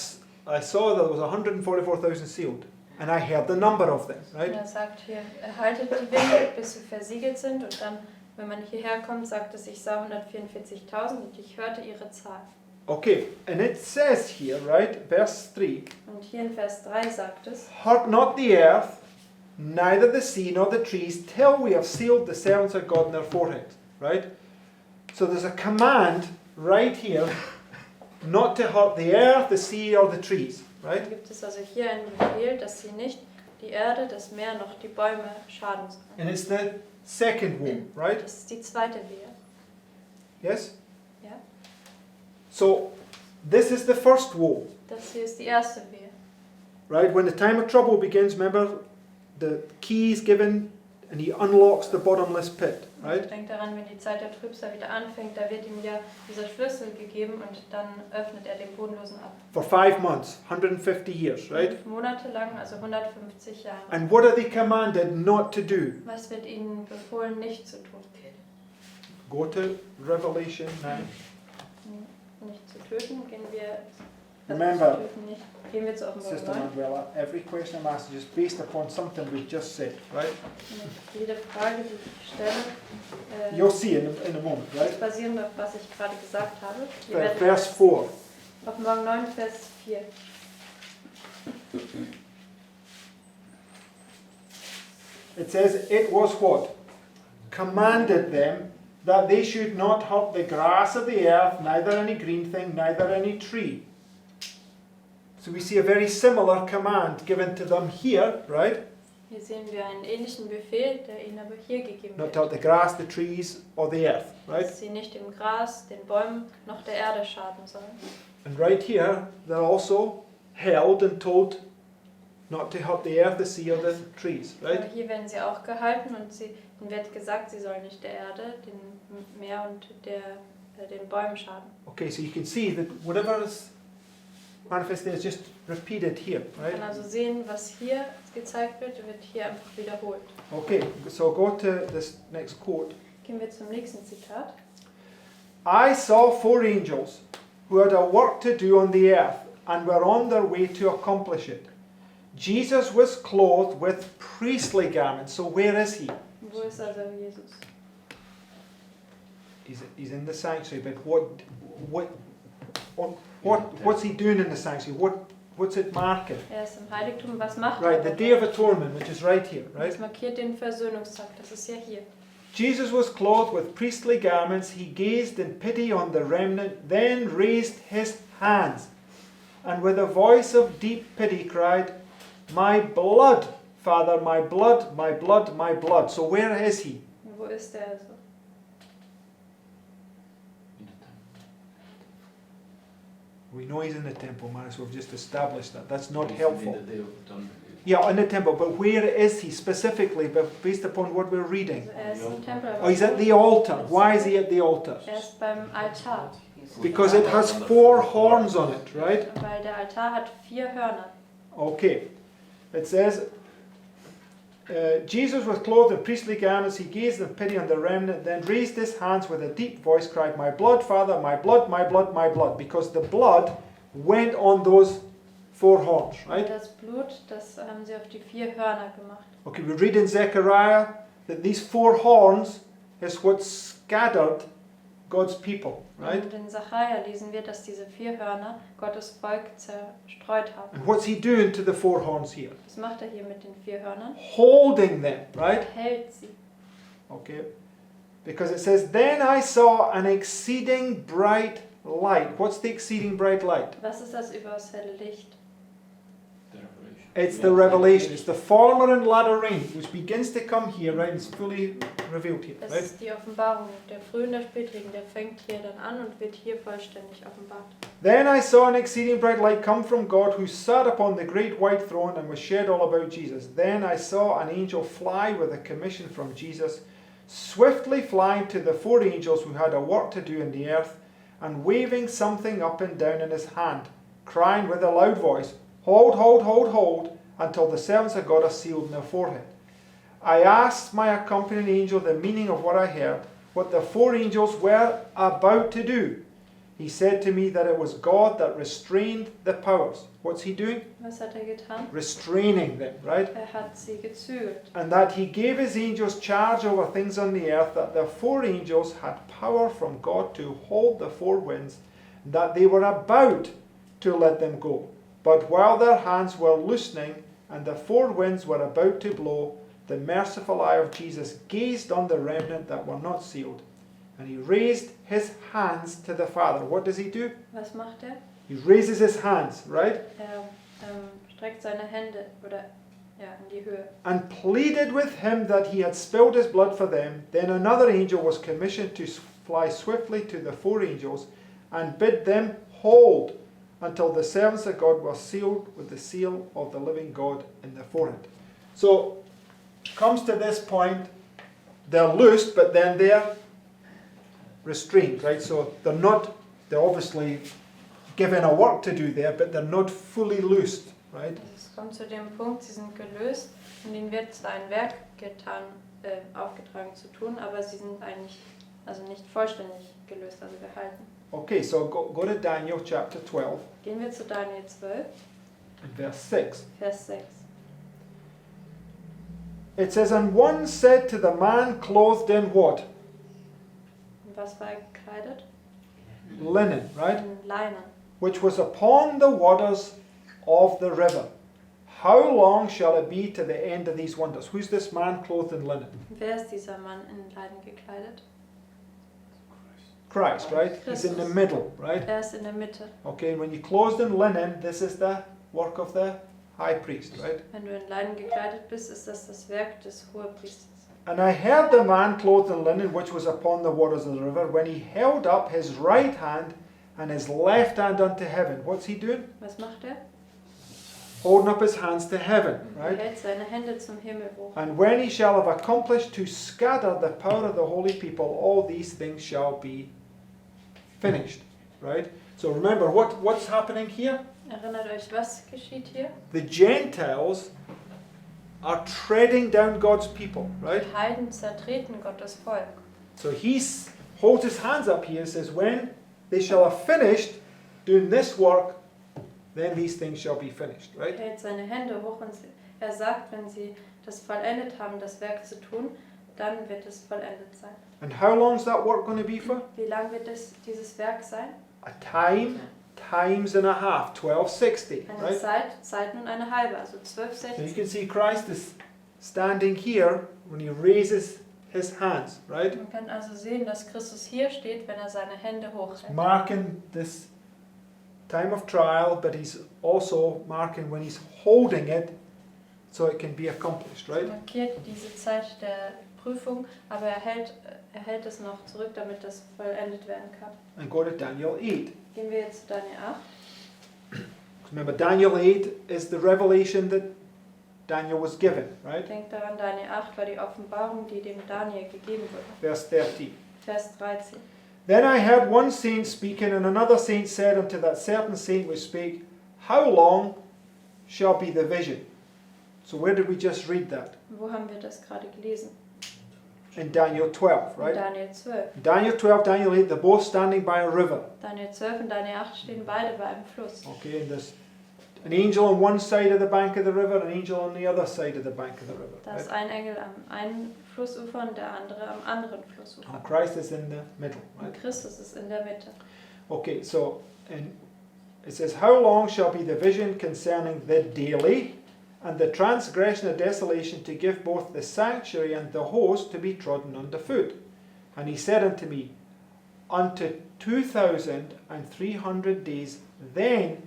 saw that there was 144,000 sealed. And I heard the number of them, Und right? er sagt hier, haltet die Winde, bis sie versiegelt sind. Und dann, wenn man hierher kommt, sagt es, ich sah 144.000 und ich hörte ihre Zahl. Okay, and it says here, right, verse 3, Und hier in Vers 3 sagt es, hurt not the earth, neither the sea nor the trees, till we have sealed the servants of God in their foreheads, right? So there's a command right here not to hurt the earth, the sea or the trees, right? dann gibt es also hier einen Befehl, dass sie nicht die Erde, das Meer noch die Bäume schaden sollen. And it's the second woe, right? Das ist die zweite Wehe. Yes? Ja? So this is the first woe, Das hier ist die erste Wehe. right? When the time of trouble begins, remember, the key is given and he unlocks the bottomless pit, right? Denkt daran, wenn die Zeit der Trübsal wieder anfängt, da wird ihm ja dieser Schlüssel gegeben und dann öffnet er den Bodenlosen ab. For 5 months, 150 years, right? 5 Monate lang, also 150 Jahre. And what are they commanded not to do? Was wird ihnen befohlen, nicht zu tun? Go to Revelation 9. Nicht zu töten, gehen wir. Remember, zu töten nicht. Gehen wir zu Offenbarung Sister 9. Manuela, every question I'm asking is based upon something we've just said, right? Und jede Frage, die ich stelle, You'll see in a moment, ist right? basierend auf was ich gerade gesagt habe. Ihr werdet Verse 4. Offenbarung 9, Vers 4. It says, it was what? Commanded them that they should not hurt the grass of the earth, neither any green thing, neither any tree. So we see a very similar command given to them here, right? Hier sehen wir einen ähnlichen Befehl, der ihnen aber hier gegeben Not to hurt wird. the grass, the trees, or the earth, right? Dass sie nicht dem Gras, den Bäumen noch der Erde schaden sollen. And right here, they're also held and told not to hurt the earth, the sea, or the trees, Aber right? hier werden sie auch gehalten und ihnen wird gesagt, sie sollen nicht der Erde, dem Meer und den Bäumen schaden. Okay, so you can see that whatever is manifested is just repeated here, Man right? kann also sehen, was hier gezeigt wird hier einfach wiederholt. Okay, so go to this next quote. Gehen wir zum nächsten Zitat. I saw 4 angels who had a work to do on the earth and were on their way to accomplish it. Jesus was clothed with priestly garments. So where is he? Wo ist also Jesus? He's in the sanctuary, but what's he doing in the sanctuary? What's it marking? Er ist im Heiligtum. Was macht Right, the er? Day of Atonement, which is right here, right? Das markiert den Versöhnungstag. Das ist ja hier. Jesus was clothed with priestly garments. He gazed in pity on the remnant, then raised his hands, and with a voice of deep pity cried, "My blood, Father, my blood, my blood, my blood." So where is he? Wo ist er also? We know he's in the temple, Maris. We've just established that. That's not In helpful. the Day of Atonement. Yeah, in the temple, but where is he specifically, based upon what we're reading? Also er ist im Tempel. aber Oh, he's at the altar. Why is he at the altar? Er ist beim Altar. Because it has 4 horns on it, right? Weil der Altar hat 4 Hörner. Okay. It says, Jesus was clothed in priestly garments. He gazed in pity on the remnant, then raised his hands with a deep voice, cried, "My blood, Father, my blood, my blood, my blood." Because the blood went on those 4 horns, right? Das Blut, das haben sie auf die 4 Hörner gemacht. Okay, we read in Zechariah that these 4 horns is what scattered God's people, right? Und in Sacharja lesen wir, dass diese 4 Hörner Gottes Volk zerstreut haben. And what's he doing to the 4 horns here? Was macht er hier mit den 4 Hörnern? Holding them, right? Er hält sie. Okay. Because it says, "Then I saw an exceeding bright light. What's the exceeding bright light? Was ist das überaus helle Licht? The revelation. It's the revelation. It's the former and latter rain, which begins to come here, right? It's fully revealed here, Es right? ist die Offenbarung. Der Früh- und der Spätregen, der fängt hier dann an und wird hier vollständig offenbart. Then I saw an exceeding bright light come from God, who sat upon the great white throne and was shed all about Jesus. Then I saw an angel fly with a commission from Jesus, swiftly flying to the 4 angels who had a work to do in the earth, and waving something up and down in his hand, crying with a loud voice, Hold, hold, hold, hold, until the servants of God are sealed in their forehead. I asked my accompanying angel the meaning of what I heard, what the 4 angels were about to do. He said to me that it was God that restrained the powers. What's he doing? Was hat getan? Restraining them, right? Hat sie gezügelt. And that he gave his angels charge over things on the earth, that the 4 angels had power from God to hold the 4 winds, that they were about to let them go. But while their hands were loosening and the 4 winds were about to blow, the merciful eye of Jesus gazed on the remnant that were not sealed. And he raised his hands to the Father. What does he do? Was macht er? He raises his hands, right? Streckt seine Hände oder ja, in die Höhe. And pleaded with him that he had spilled his blood for them. Then another angel was commissioned to fly swiftly to the 4 angels and bid them hold until the servants of God were sealed with the seal of the living God in their forehead. So, comes to this point, they're loosed, but then they're restrained, right? So they're obviously given a work to do there, but they're not fully loosed, right? Es kommt zu dem Punkt, sie sind gelöst und ihnen wird zwar ein Werk getan, aufgetragen zu tun, aber sie sind eigentlich nicht vollständig gelöst, also gehalten. Okay, so go to Daniel chapter 12 Gehen wir zu Daniel 12, and verse 6. Vers 6. It says, And one said to the man clothed in what? Und was war er gekleidet? Linen, right? In Leinen. Which was upon the waters of the river. How long shall it be to the end of these wonders? Who's this man clothed in linen? Wer ist dieser Mann in Leinen gekleidet? Christ, right? He's in the middle, right? Er ist in der Mitte. Okay, and when you're clothed in linen, this is the work of the high priest, right? Wenn du in Leinen gekleidet bist, ist das Werk des Hohepriesters. And I heard the man clothed in linen, which was upon the waters of the river, when he held up his right hand and his left hand unto heaven. What's he doing? Was macht er? Holding up his hands to heaven, Er right? hält seine Hände zum Himmel hoch. And when he shall have accomplished to scatter the power of the holy people, all these things shall be finished, right? So remember, what's happening here? Erinnert euch, was geschieht hier? The Gentiles are treading down God's people, right? Die Heiden zertreten Gottes Volk. So he holds his hands up here and says, when they shall have finished doing this work, then these things shall be finished, right? Er hält seine Hände hoch und er sagt, wenn sie das vollendet haben, das Werk zu tun, dann wird es vollendet sein. And how long is that work going to be for? Wie lang wird dieses Werk sein? A time, times and a half, 1260, Eine right? Zeit und eine halbe, also So you 12,60. can see Christ is standing here when he raises his hands, right? Man kann also sehen, dass Christus hier steht, wenn er seine Hände hochhält. Marking this time of trial, but he's also marking when he's holding it so it can be accomplished, right? Markiert diese Zeit der Prüfung, aber er hält es noch zurück, damit das vollendet werden kann. And go to Daniel 8. Gehen wir jetzt zu Daniel 8. Remember, Daniel 8 is the revelation that Daniel was given, right? Denkt daran, Daniel 8 war die Offenbarung, die dem Daniel gegeben wurde. Verse 13. Vers 13. Then I heard one saint speaking, and another saint said unto that certain saint which spake, How long shall be the vision? So where did we just read that? Wo haben wir das gerade gelesen? In Daniel 12, In right? Daniel 12. Daniel 12, Daniel 8, they're both standing by a river. Daniel 12 und Daniel 8 stehen beide bei einem Fluss. Okay, and there's an angel on one side of the bank of the river, an angel on the other side of the bank of the river. Da ist Right? ein Engel am einen Flussufer und der andere am anderen Flussufer. And Christ is in the middle, right? Und Christus ist in der Mitte. Okay, so and it says, How long shall be the vision concerning the daily and the transgression of desolation, to give both the sanctuary and the host to be trodden under foot? And he said unto me, unto 2,300 days, then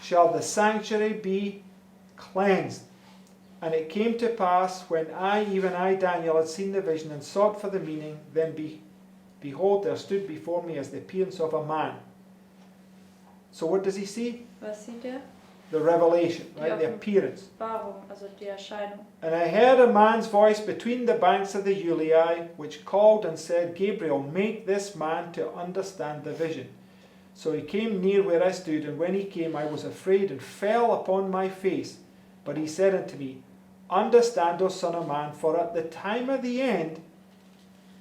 shall the sanctuary be cleansed. And it came to pass, when even I, Daniel, had seen the vision and sought for the meaning, then behold, there stood before me as the appearance of a man. So what does he see? Was sieht er? The revelation, Die right? The appearance. Offenbarung, also die Erscheinung. And I heard a man's voice between the banks of the Ulai, which called and said, Gabriel, make this man to understand the vision. So he came near where I stood, and when he came, I was afraid and fell upon my face. But he said unto me, Understand, O Son of Man, for at the time of the end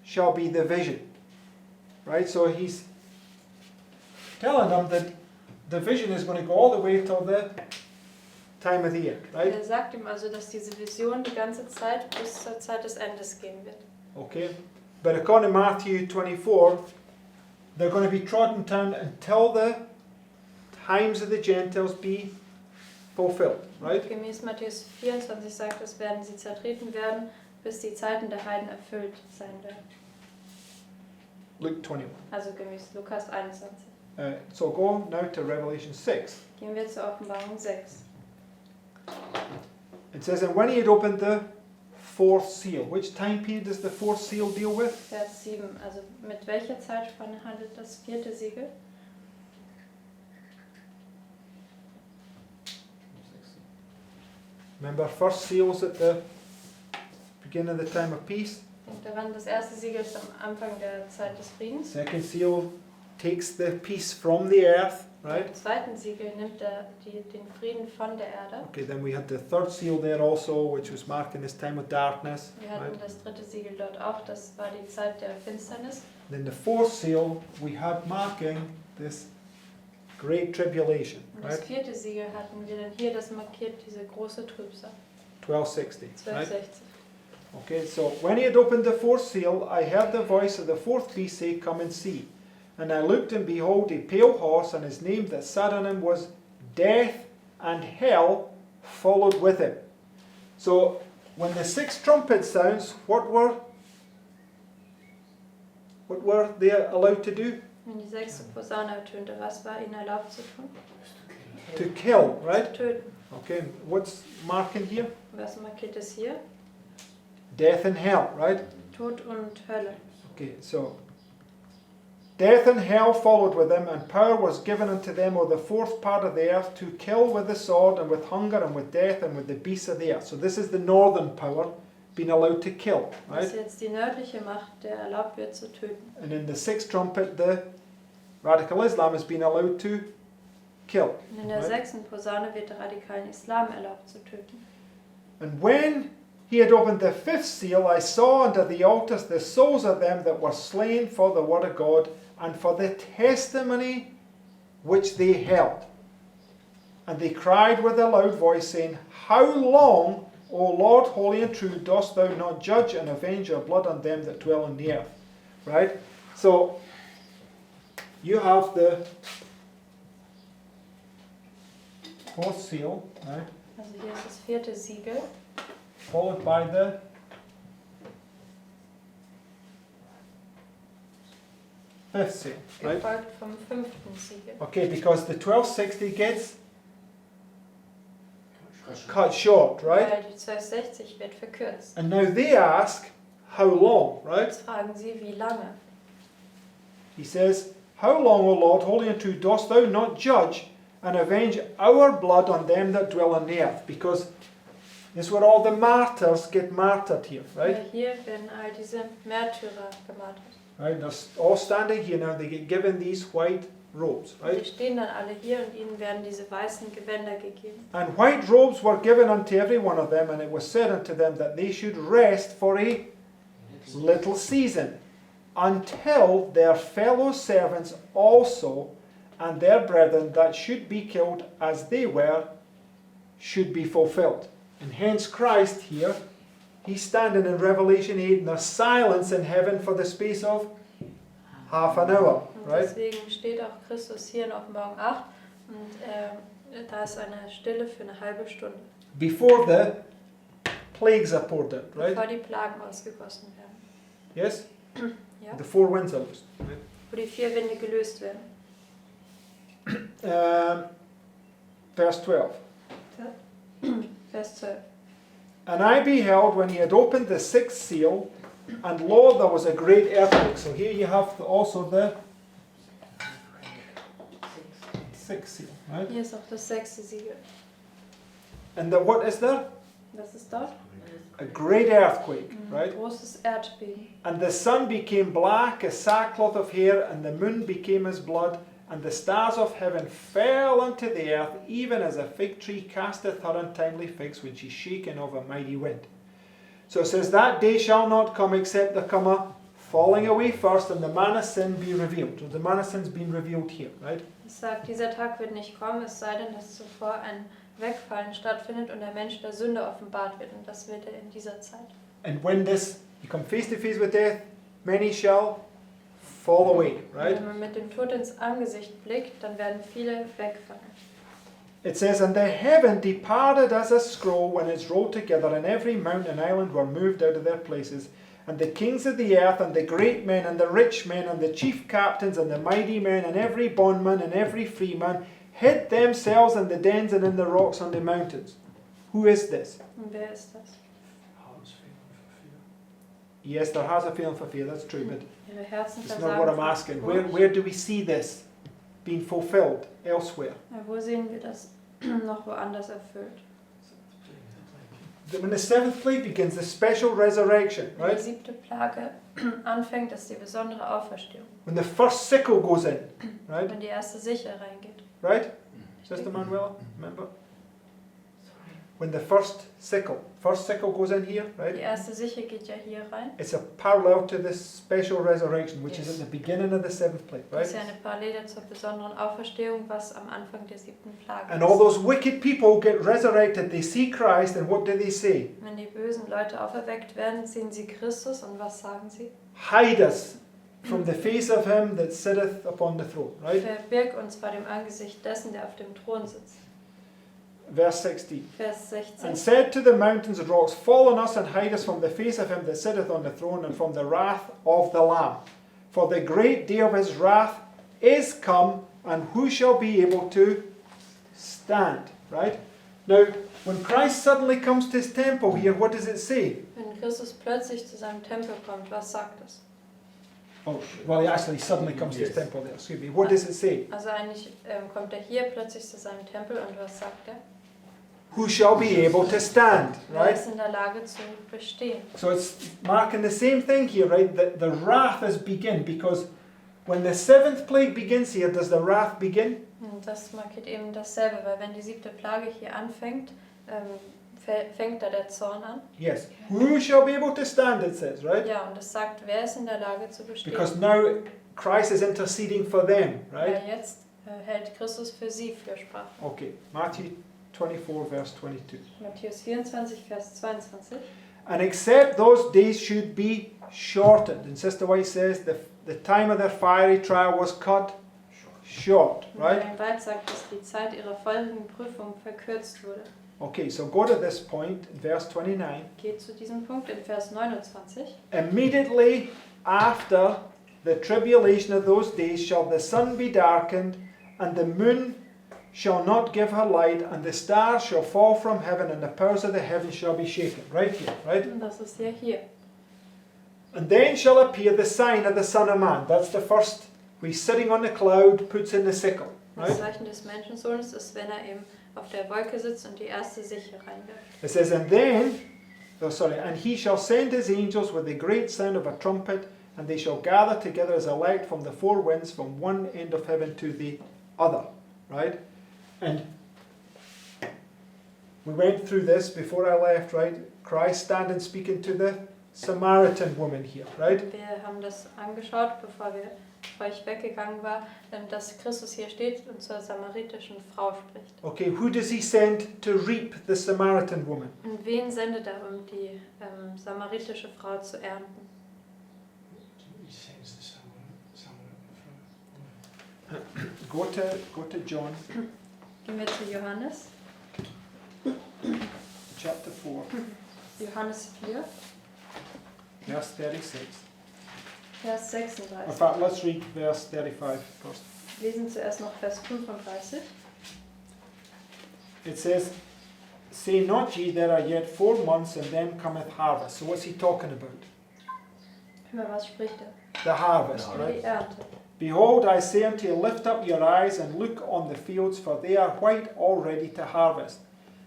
shall be the vision. Right? So he's telling them that the vision is going to go all the way till the time of the end. Right? Er sagt ihm also, dass diese Vision die ganze Zeit bis zur Zeit des Endes gehen wird. Okay? But according to Matthew 24, they're going to be trodden down until the times of the Gentiles be fulfilled. Right? Gemäß Matthäus 24 sagt, es werden sie zertreten werden, bis die Zeiten der Heiden erfüllt sein werden. Luke 21. Also gemäß Lukas 21. So go now to Revelation 6. Gehen wir zur Offenbarung 6. It says, and when he had opened the fourth seal, which time period does the fourth seal deal with? Vers 7. Also mit welcher Zeitspanne handelt das vierte Siegel? Remember, first seal's at the beginning of the time of peace. Denkt daran, das erste Siegel ist am Anfang der Zeit des Friedens. Second seal takes the peace from the earth, right? Im zweiten Siegel nimmt er den Frieden von der Erde. Okay, then we had the third seal there also, which was marking this time of darkness. Wir hatten Right? das dritte Siegel dort auch, das war die Zeit der Finsternis. Then the fourth seal we had marking this Great Tribulation, Und das right? vierte Siegel hatten wir dann hier, das markiert diese große Trübsal. 1260, right? 1260. Okay, so when he had opened the fourth seal, I heard the voice of the fourth beast say, Come and see. And I looked, and behold, a pale horse, and his name that sat on him was Death, and hell followed with him. So when the sixth trumpet sounds, what were they allowed to do? Wenn die sechste Posaune ertönte, was war ihnen erlaubt zu tun? To kill, right? Zu töten. Okay, what's marking here? Was markiert es hier? Death and hell, right? Tod und Hölle. Okay, so death and hell followed with him, and power was given unto them of the fourth part of the earth to kill with the sword, and with hunger, and with death, and with the beasts of the earth. So this is the northern power being allowed to kill, Das right? ist jetzt die nördliche Macht, der erlaubt wird zu töten. And in the sixth trumpet, the radical Islam has been allowed to kill. Und in der Right. sechsten Posaune wird der radikalen Islam erlaubt zu töten. And when he had opened the fifth seal, I saw under the altars the souls of them that were slain for the word of God and for the testimony which they held. And they cried with a loud voice, saying, How long, O Lord, holy and true, dost thou not judge and avenge your blood on them that dwell on the earth? Right? So, you have the fourth seal, right? Also hier ist das vierte Siegel. Followed by the fifth seal, right? Gefolgt vom fünften Siegel. Okay, because the 1260 gets cut short, right? Weil die 1260 wird verkürzt. And now they ask, how long, right? Jetzt fragen sie, wie lange? He says, How long, O Lord, holy and true, dost thou not judge and avenge our blood on them that dwell on the earth? Because this is where all the martyrs get martyred here, right? Weil hier werden all diese Märtyrer gemartert. Right, they're all standing here now, they get given these white robes, Und die right? stehen dann alle hier und ihnen werden diese weißen Gewänder gegeben. And white robes were given unto every one of them, and it was said unto them that they should rest for a little season, until their fellow servants also and their brethren that should be killed as they were should be fulfilled. And hence Christ here, he's standing in Revelation 8, and there's silence in heaven for the space of half an hour, Und right? deswegen steht auch Christus hier in Offenbarung 8 und da ist eine Stille für eine halbe Stunde, Before the plagues are poured out, right? bevor die Plagen ausgegossen werden. Yes? Ja? The four winds are loosed, right? wo die 4 Winde gelöst werden. Verse 12. Vers 12. And I beheld when he had opened the 6th seal, and lo, there was a great earthquake. So here you have also the 6th seal, right? Hier ist auch das 6. Siegel. And what is there? Was ist dort? A great earthquake, right? Ein großes Erdbeben. And the sun became black as sackcloth of hair, and the moon became as blood, and the stars of heaven fell unto the earth, even as a fig tree casteth her untimely figs when she's shaken of a mighty wind. So it says, that day shall not come except there come a falling away first, and the man of sin be revealed. So the man of sin's been revealed here, right? Es sagt, dieser Tag wird nicht kommen, es sei denn, dass zuvor ein Wegfallen stattfindet und der Mensch der Sünde offenbart wird. Und das wird er in dieser Zeit. And when this, you come face to face with death, many shall fall away, right? Wenn man mit dem Tod ins Angesicht blickt, dann werden viele wegfallen. It says, and the heaven departed as a scroll when it's rolled together, and every mountain and island were moved out of their places. And the kings of the earth, and the great men, and the rich men, and the chief captains, and the mighty men, and every bondman, and every freeman, hid themselves in the dens and in the rocks on the mountains. Who is this? Und wer ist das? Yes, there has a feeling for fear, that's true, but Ihre Herzen it's not what I'm versagen. asking. Where do we see this being fulfilled elsewhere? Ja, wo sehen wir das noch woanders erfüllt? When the 7th plague begins, the special resurrection, Wenn right? die 7. Plage anfängt, ist die besondere Auferstehung. When the first sickle goes in, right? Wenn die erste Sichel reingeht. Right? Sister Manuela, remember? When the first sickle goes in here, Die right? erste Sichel geht ja hier rein. It's a parallel to this special resurrection, which is at the beginning of the 7th plague, Das ist right? ja eine Parallele zur besonderen Auferstehung, was am Anfang der 7. Plage And all ist. those wicked people get resurrected, they see Christ, and what do they say? Wenn die bösen Leute auferweckt werden, sehen sie Christus und was sagen sie? Hide us from the face of him that sitteth upon the throne, right? Verbirg uns vor dem Angesicht dessen, der auf dem Thron sitzt. Verse 16. Vers 16. And said to the mountains and rocks, fall on us and hide us from the face of him that sitteth on the throne and from the wrath of the Lamb. For the great day of his wrath is come, and who shall be able to stand? Right? Now, when Christ suddenly comes to his temple here, what does it say? Wenn Christus plötzlich zu seinem Tempel kommt, was sagt es? Oh, well, he actually suddenly comes to his temple there, excuse me. What does it say? Also eigentlich kommt er hier plötzlich zu seinem Tempel und was sagt er? Who shall be able to stand? Wer Right? ist in der Lage zu bestehen? So it's marking the same thing here, right? The wrath is begin, because when the 7th plague begins here, does the wrath begin? Und das markiert eben dasselbe, weil wenn die 7. Plage hier anfängt, fängt da der Zorn an. Yes. Who shall be able to stand, it says, right? Ja, und es sagt, wer ist in der Lage zu bestehen? Because now Christ is interceding for them, right? Weil jetzt hält Christus für sie Fürsprache. Okay, Matthew 24, verse 22. Matthäus 24, Vers 22. And except those days should be shortened. And Sister White says the time of their fiery trial was cut short, right? Ellen White sagt, dass die Zeit ihrer feurigen Prüfung verkürzt wurde. Okay, so go to this point, in verse 29. Geht zu diesem Punkt in Vers 29. Immediately after the tribulation of those days shall the sun be darkened, and the moon shall not give her light, and the stars shall fall from heaven, and the powers of the heavens shall be shaken. Right here, right? Und das ist ja hier. And then shall appear the sign of the Son of Man. That's the first, he's sitting on the cloud, puts in the sickle. Das Right? Zeichen des Menschensohnes ist, wenn er eben auf der Wolke sitzt und die erste Sichel reinwirft. It says, and then, and he shall send his angels with the great sound of a trumpet, and they shall gather together as elect from the four winds, from one end of heaven to the other. Right? And we went through this before I left, right? Christ standing speaking to the Samaritan woman here, right? Wir haben das angeschaut, bevor ich weggegangen war, dass Christus hier steht und zur samaritischen Frau spricht. Okay, who does he send to reap the Samaritan woman? Und wen sendet er, um die samaritische Frau zu ernten? Go to John Gehen wir zu Johannes. chapter 4, Johannes 4, verse 36. Vers In 36. fact, let's read verse 35 first. Wir lesen zuerst noch Vers 35. It says, "Say not ye, there are yet 4 months, and then cometh harvest." So what's he talking about? Über was spricht er? The harvest, Über right? die Ernte. "Behold, I say unto you, lift up your eyes and look on the fields, for they are white already to harvest.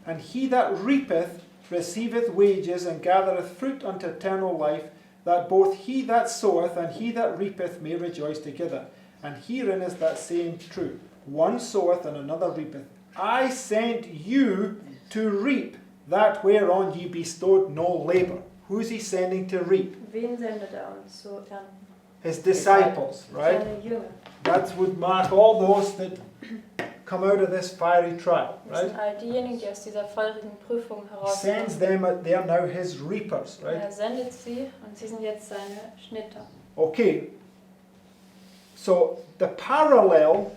And he that reapeth receiveth wages, and gathereth fruit unto eternal life, that both he that soweth and he that reapeth may rejoice together. And herein is that saying true, one soweth and another reapeth. I sent you to reap that whereon ye bestowed no labour." Who's he sending to reap? Wen sendet er uns zu ernten? His disciples, right? Seine Jünger. That would mark all those that come out of this fiery trial, Das right? sind all diejenigen, die aus dieser feurigen Prüfung He sends herauskommen. them, they are now his reapers, right? Er sendet sie und sie sind jetzt seine Schnitter. Okay, so the parallel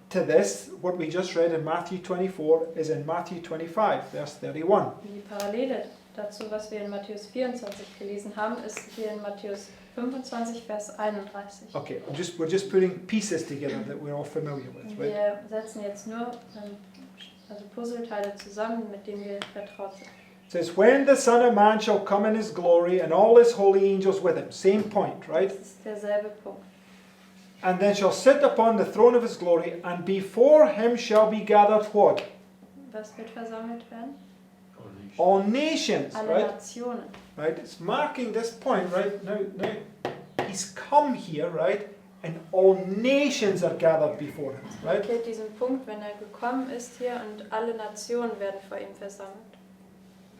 to this, what we just read in Matthew 24, is in Matthew 25, verse 31. Die Parallele dazu, was wir in Matthäus 24 gelesen haben, ist hier in Matthäus 25, Vers 31. Okay, we're just putting pieces together that we're all familiar with, right? Wir setzen jetzt nur also Puzzleteile zusammen, mit denen wir vertraut sind. It says, "When the Son of Man shall come in his glory, and all his holy angels with him." Same point, right? Das ist derselbe Punkt. "And then shall sit upon the throne of his glory, and before him shall be gathered" what? Was wird versammelt werden? All nations, Alle right? Nationen. Right? It's marking this point, right? Now he's come here, right? And all nations are gathered before him, right? Markiert diesen Punkt, wenn er gekommen ist hier und alle Nationen werden vor ihm versammelt.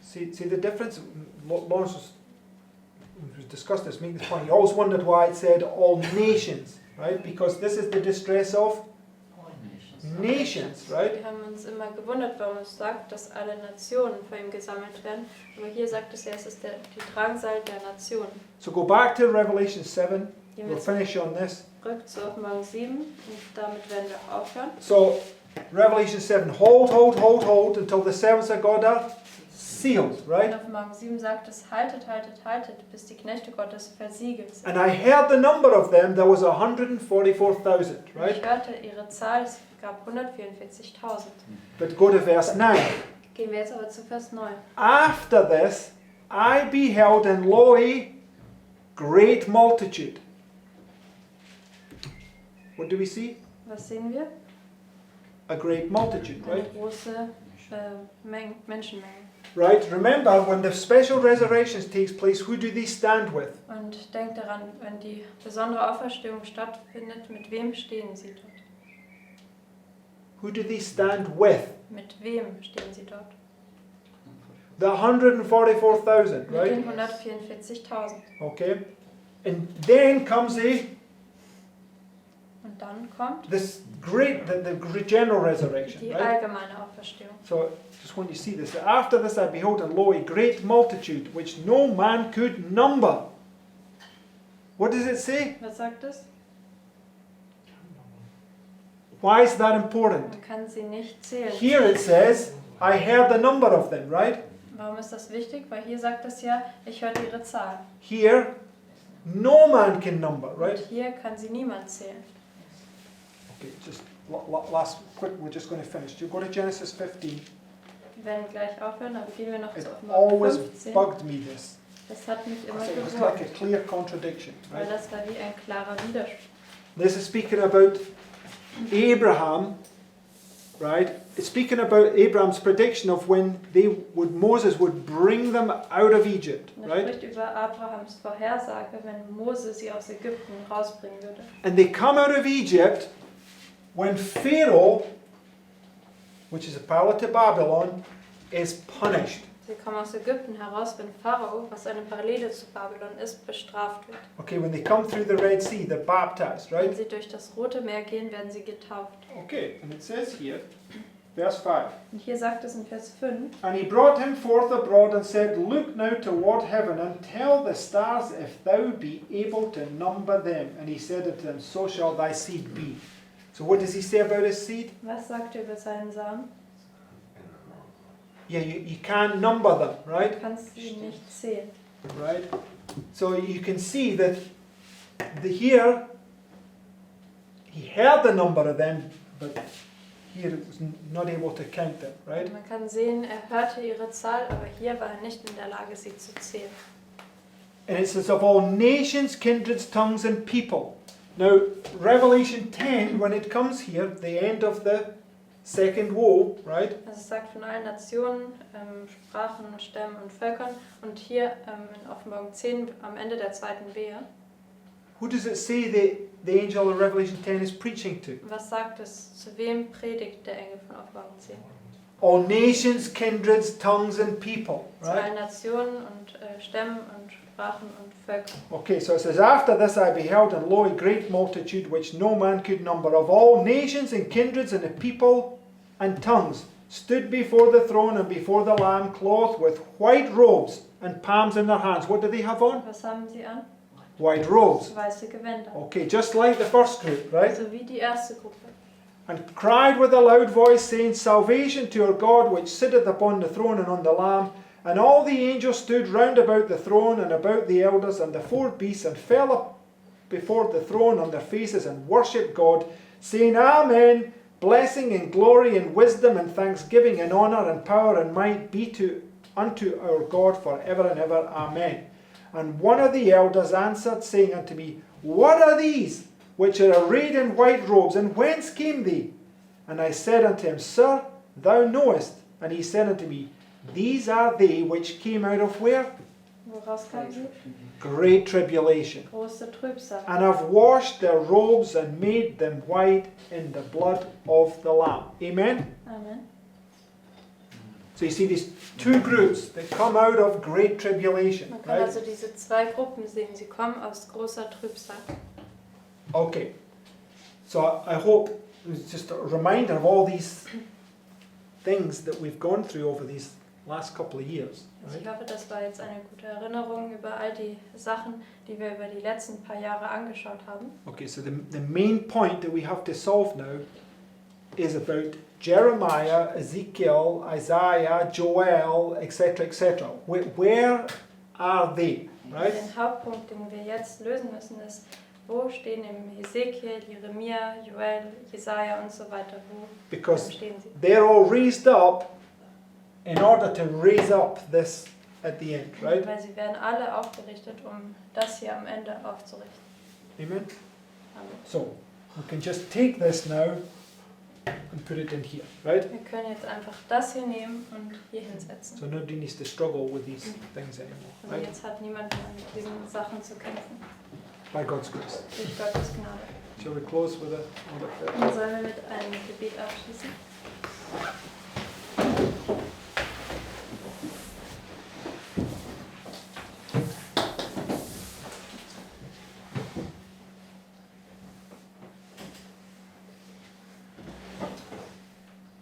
See the difference? Lawrence was discussed this, making this point. He always wondered why it said all nations, right? Because this is the distress of nations, right? Wir haben uns immer gewundert, warum es sagt, dass alle Nationen vor ihm gesammelt werden. Aber hier sagt es ja, es ist die Drangsal der Nationen. So go back to Revelation 7. Gehen We'll wir finish on this. zurück zu Offenbarung 7 und damit werden wir aufhören. So, Revelation 7, hold until the servants of God are sealed, In right? Offenbarung 7 sagt es, haltet, haltet, haltet, bis die Knechte Gottes versiegelt sind. And I heard the number of them, there was 144,000, Und right? ich hörte ihre Zahl, es gab 144.000. But go to verse 9. Gehen wir jetzt aber zu Vers 9. "After this, I beheld, and lo, a great multitude." What do we see? Was sehen wir? A great multitude, Eine right? große Menschenmenge. Right? Remember, when the special resurrection takes place, who do they stand with? Und denkt daran, wenn die besondere Auferstehung stattfindet, mit wem stehen sie dort? Who do they stand with? Mit wem stehen sie dort? The 144,000, Mit right? den 144.000. Okay? And then comes Und dann kommt this great, the general resurrection, die right? allgemeine Auferstehung. So, just want you to see this. "After this I beheld, and lo, a great multitude, which no man could number." What does it say? Was sagt es? Why is that important? Man kann sie nicht zählen. Here it says, "I heard the number of them," right? Warum ist das wichtig? Weil hier sagt es ja, ich hörte ihre Zahl. Here, no man can number, Und right? hier kann sie niemand zählen. Okay, just last quick, we're just going to finish. Do you go to Genesis 15? Wir werden gleich aufhören, aber gehen wir noch It zu Offenbarung always 15. bugged me, this. Das hat mich immer Because it was like a gewurmt, clear contradiction, weil right? das war wie ein klarer Widerspruch. This is speaking about Abraham, right? It's speaking about Abraham's prediction of when Moses would bring them out of Egypt, Und er right? spricht über Abrahams Vorhersage, wenn Mose sie aus Ägypten rausbringen würde. And they come out of Egypt when Pharaoh, which is a parallel to Babylon, is punished. Sie kommen aus Ägypten heraus, wenn Pharao, was eine Parallele zu Babylon ist, bestraft wird. Okay, when they come through the Red Sea, they're baptized, Wenn right? sie durch das Rote Meer gehen, werden sie getauft. Okay, and it says here, verse 5. Und hier sagt es in Vers 5, "And he brought him forth abroad and said, Look now toward heaven and tell the stars if thou be able to number them. And he said unto them, So shall thy seed be." So what does he say about his seed? was sagt er über seinen Samen? Yeah, you can't number them, Du right? kannst sie nicht zählen. Right? So you can see that here he heard the number of them, but here it was not able to count them, right? Man kann sehen, er hörte ihre Zahl, aber hier war er nicht in der Lage, sie zu zählen. And it says of all nations, kindreds, tongues and people. Now, Revelation 10, when it comes here, the end of the second woe, right? Also es sagt von allen Nationen, Sprachen, Stämmen und Völkern. Und hier in Offenbarung 10 am Ende der zweiten Wehe. Who does it say the angel in Revelation 10 is preaching to? Was sagt es? Zu wem predigt der Engel von Offenbarung 10? All nations, kindreds, tongues and people, Zu allen right? Nationen und Stämmen und Sprachen und Völkern. Okay, so it says, after this I beheld, and lo, a great multitude which no man could number, of all nations and kindreds and the people and tongues, stood before the throne and before the Lamb, clothed with white robes and palms in their hands. What do they have on? Was haben sie an? White robes. Weiße Gewänder. Okay, just like the first group, right? So wie die erste Gruppe. And cried with a loud voice, saying, Salvation to our God, which sitteth upon the throne and on the Lamb. And all the angels stood round about the throne and about the elders and the four beasts, and fell up before the throne on their faces and worshipped God, saying, Amen. Blessing and glory and wisdom and thanksgiving and honour and power and might be unto our God for ever and ever. Amen. And one of the elders answered, saying unto me, What are these which are arrayed in white robes, and whence came they? And I said unto him, Sir, thou knowest. And he said unto me, These are they which came out of where? Woraus kamen sie? Great Tribulation. Große Trübsal. And have washed their robes and made them white in the blood of the Lamb. Amen? Amen. So you see these two groups that come out of Great Tribulation. Man kann Right? also diese zwei Gruppen sehen. Sie kommen aus großer Trübsal. Okay. So I hope it's just a reminder of all these things that we've gone through over these last couple of years. Also Right? ich hoffe, das war jetzt eine gute Erinnerung über all die Sachen, die wir über die letzten paar Jahre angeschaut haben. Okay, so the main point that we have to solve now is about Jeremiah, Ezekiel, Isaiah, Joel, etc., etc. Where are they? Right? Den Hauptpunkt, den wir jetzt lösen müssen, ist, wo stehen im Ezekiel, Jeremia, Joel, Jesaja und so weiter, wo Because stehen sie? they're all raised up in order to raise up this at the end, right? Weil sie werden alle aufgerichtet, um das hier am Ende aufzurichten. Amen? Amen. So, we can just take this now and put it in here, right? Wir können jetzt einfach das hier nehmen und hier hinsetzen. So nobody needs to struggle with these things anymore, Also right? jetzt hat niemand mehr mit diesen Sachen zu kämpfen. By God's grace. Durch Gottes Gnade. Shall we close with a prayer? Und sollen wir mit einem Gebet abschließen?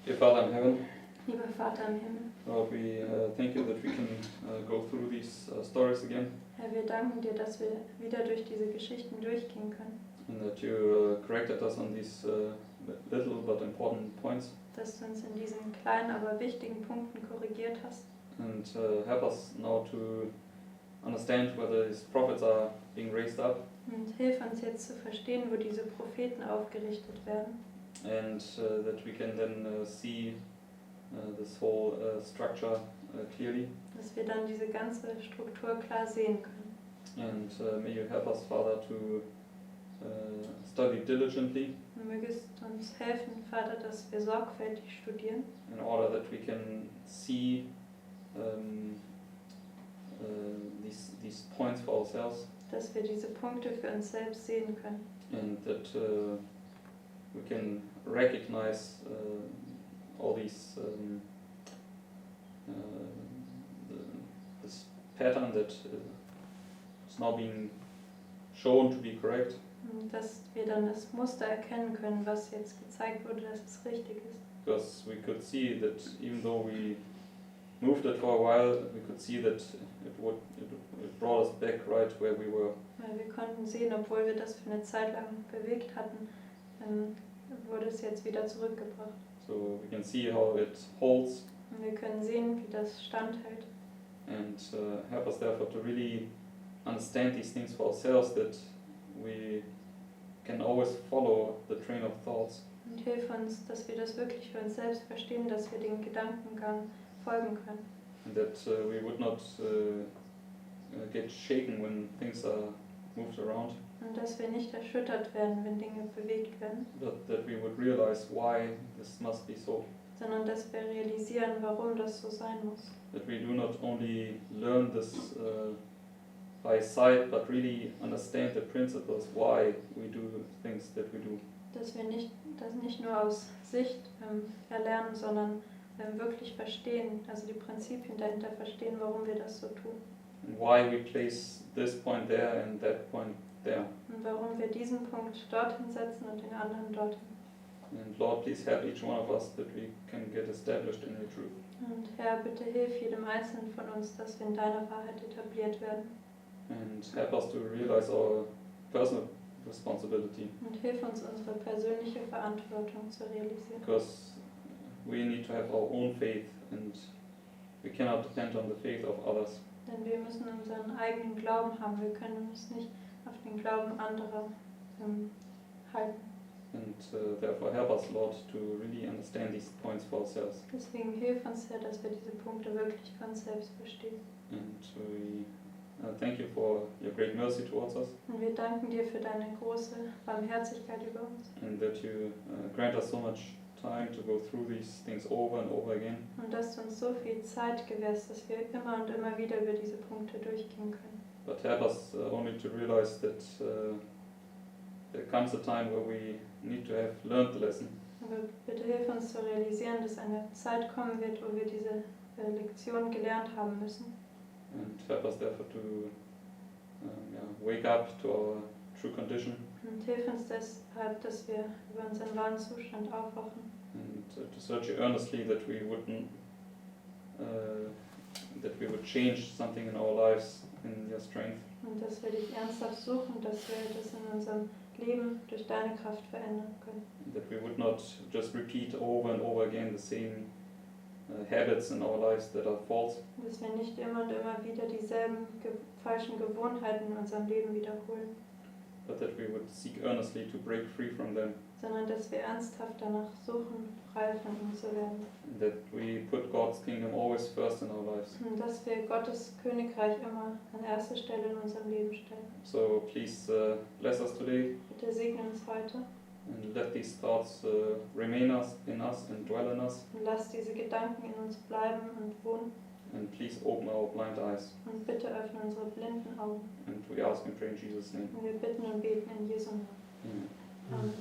Dear Father in heaven, Lieber Vater im Himmel, Lord, we thank you that we can go through these stories again, Herr, wir danken dir, dass wir wieder durch diese Geschichten durchgehen können. and that you corrected us on these little but important points, Dass du uns in diesen kleinen, aber wichtigen Punkten korrigiert hast. and help us now to understand whether these prophets are being raised up, Und hilf uns jetzt zu verstehen, wo diese Propheten aufgerichtet werden. and that we can then see this whole structure clearly. Dass wir dann diese ganze Struktur klar sehen können. And may you help us, Father, to study diligently Und mögest uns helfen, Vater, dass wir sorgfältig studieren, in order that we can see these points for ourselves, dass wir diese Punkte für uns selbst sehen können. and that we can recognize all these this pattern that is now being shown to be correct, Und dass wir dann das Muster erkennen können, was jetzt gezeigt wurde, dass es richtig ist. because we could see that even though we moved it for a while, we could see that it brought us back right where we were. Weil wir konnten sehen, obwohl wir das für eine Zeit lang bewegt hatten, wurde es jetzt wieder zurückgebracht. So we can see how it holds, Und wir können sehen, wie das standhält. and help us therefore to really understand these things for ourselves, that we can always follow the train of thoughts. Und hilf uns, dass wir das wirklich für uns selbst verstehen, dass wir den Gedankengang folgen können. And that we would not get shaken when things are moved around, Und dass wir nicht erschüttert werden, wenn Dinge bewegt werden, but that we would realize why this must be so. sondern dass wir realisieren, warum das so sein muss. That we do not only learn this by sight, but really understand the principles why we do things that we do. Dass wir das nicht nur aus Sicht erlernen, sondern wirklich verstehen, also die Prinzipien dahinter verstehen, warum wir das so tun. And why we place this point there and that point there. Und warum wir diesen Punkt dorthin setzen und den anderen dorthin. And Lord, please help each one of us that we can get established in your truth. Und Herr, bitte hilf jedem Einzelnen von uns, dass wir in deiner Wahrheit etabliert werden. And help us to realize our personal responsibility, Und hilf uns, unsere persönliche Verantwortung zu realisieren. because we need to have our own faith and we cannot depend on the faith of others. Denn wir müssen unseren eigenen Glauben haben. Wir können uns nicht auf den Glauben anderer halten. And therefore help us, Lord, to really understand these points for ourselves. Deswegen hilf uns, Herr, dass wir diese Punkte wirklich für uns selbst verstehen. And we thank you for your great mercy towards us, Und wir danken dir für deine große Barmherzigkeit über uns. and that you grant us so much time to go through these things over and over again. Und dass du uns so viel Zeit gewährst, dass wir immer und immer wieder über diese Punkte durchgehen können. But help us only to realize that there comes a time where we need to have learned the lesson, Aber bitte hilf uns zu realisieren, dass eine Zeit kommen wird, wo wir diese Lektion gelernt haben müssen. and help us therefore to wake up to our true condition, Und hilf uns deshalb, dass wir über unseren wahren Zustand aufwachen. and to search you earnestly that we wouldn't that we would change something in our lives in your strength, Und dass wir dich ernsthaft suchen, dass wir das in unserem Leben durch deine Kraft verändern können. that we would not just repeat over and over again the same habits in our lives that are false, Und dass wir nicht immer und immer wieder dieselben falschen Gewohnheiten in unserem Leben wiederholen, but that we would seek earnestly to break free from them, sondern dass wir ernsthaft danach suchen, frei von ihnen zu werden. and that we put God's kingdom always first in our lives. Und dass wir Gottes Königreich immer an erste Stelle in unserem Leben stellen. So please bless us today, Bitte segne uns heute and let these thoughts remain in us and dwell in us, und lass diese Gedanken in uns bleiben und wohnen. and please open our blind eyes. Und bitte öffne unsere blinden Augen. And we ask and pray in Jesus' name. Und wir bitten und beten in Jesu Namen. Amen. Amen.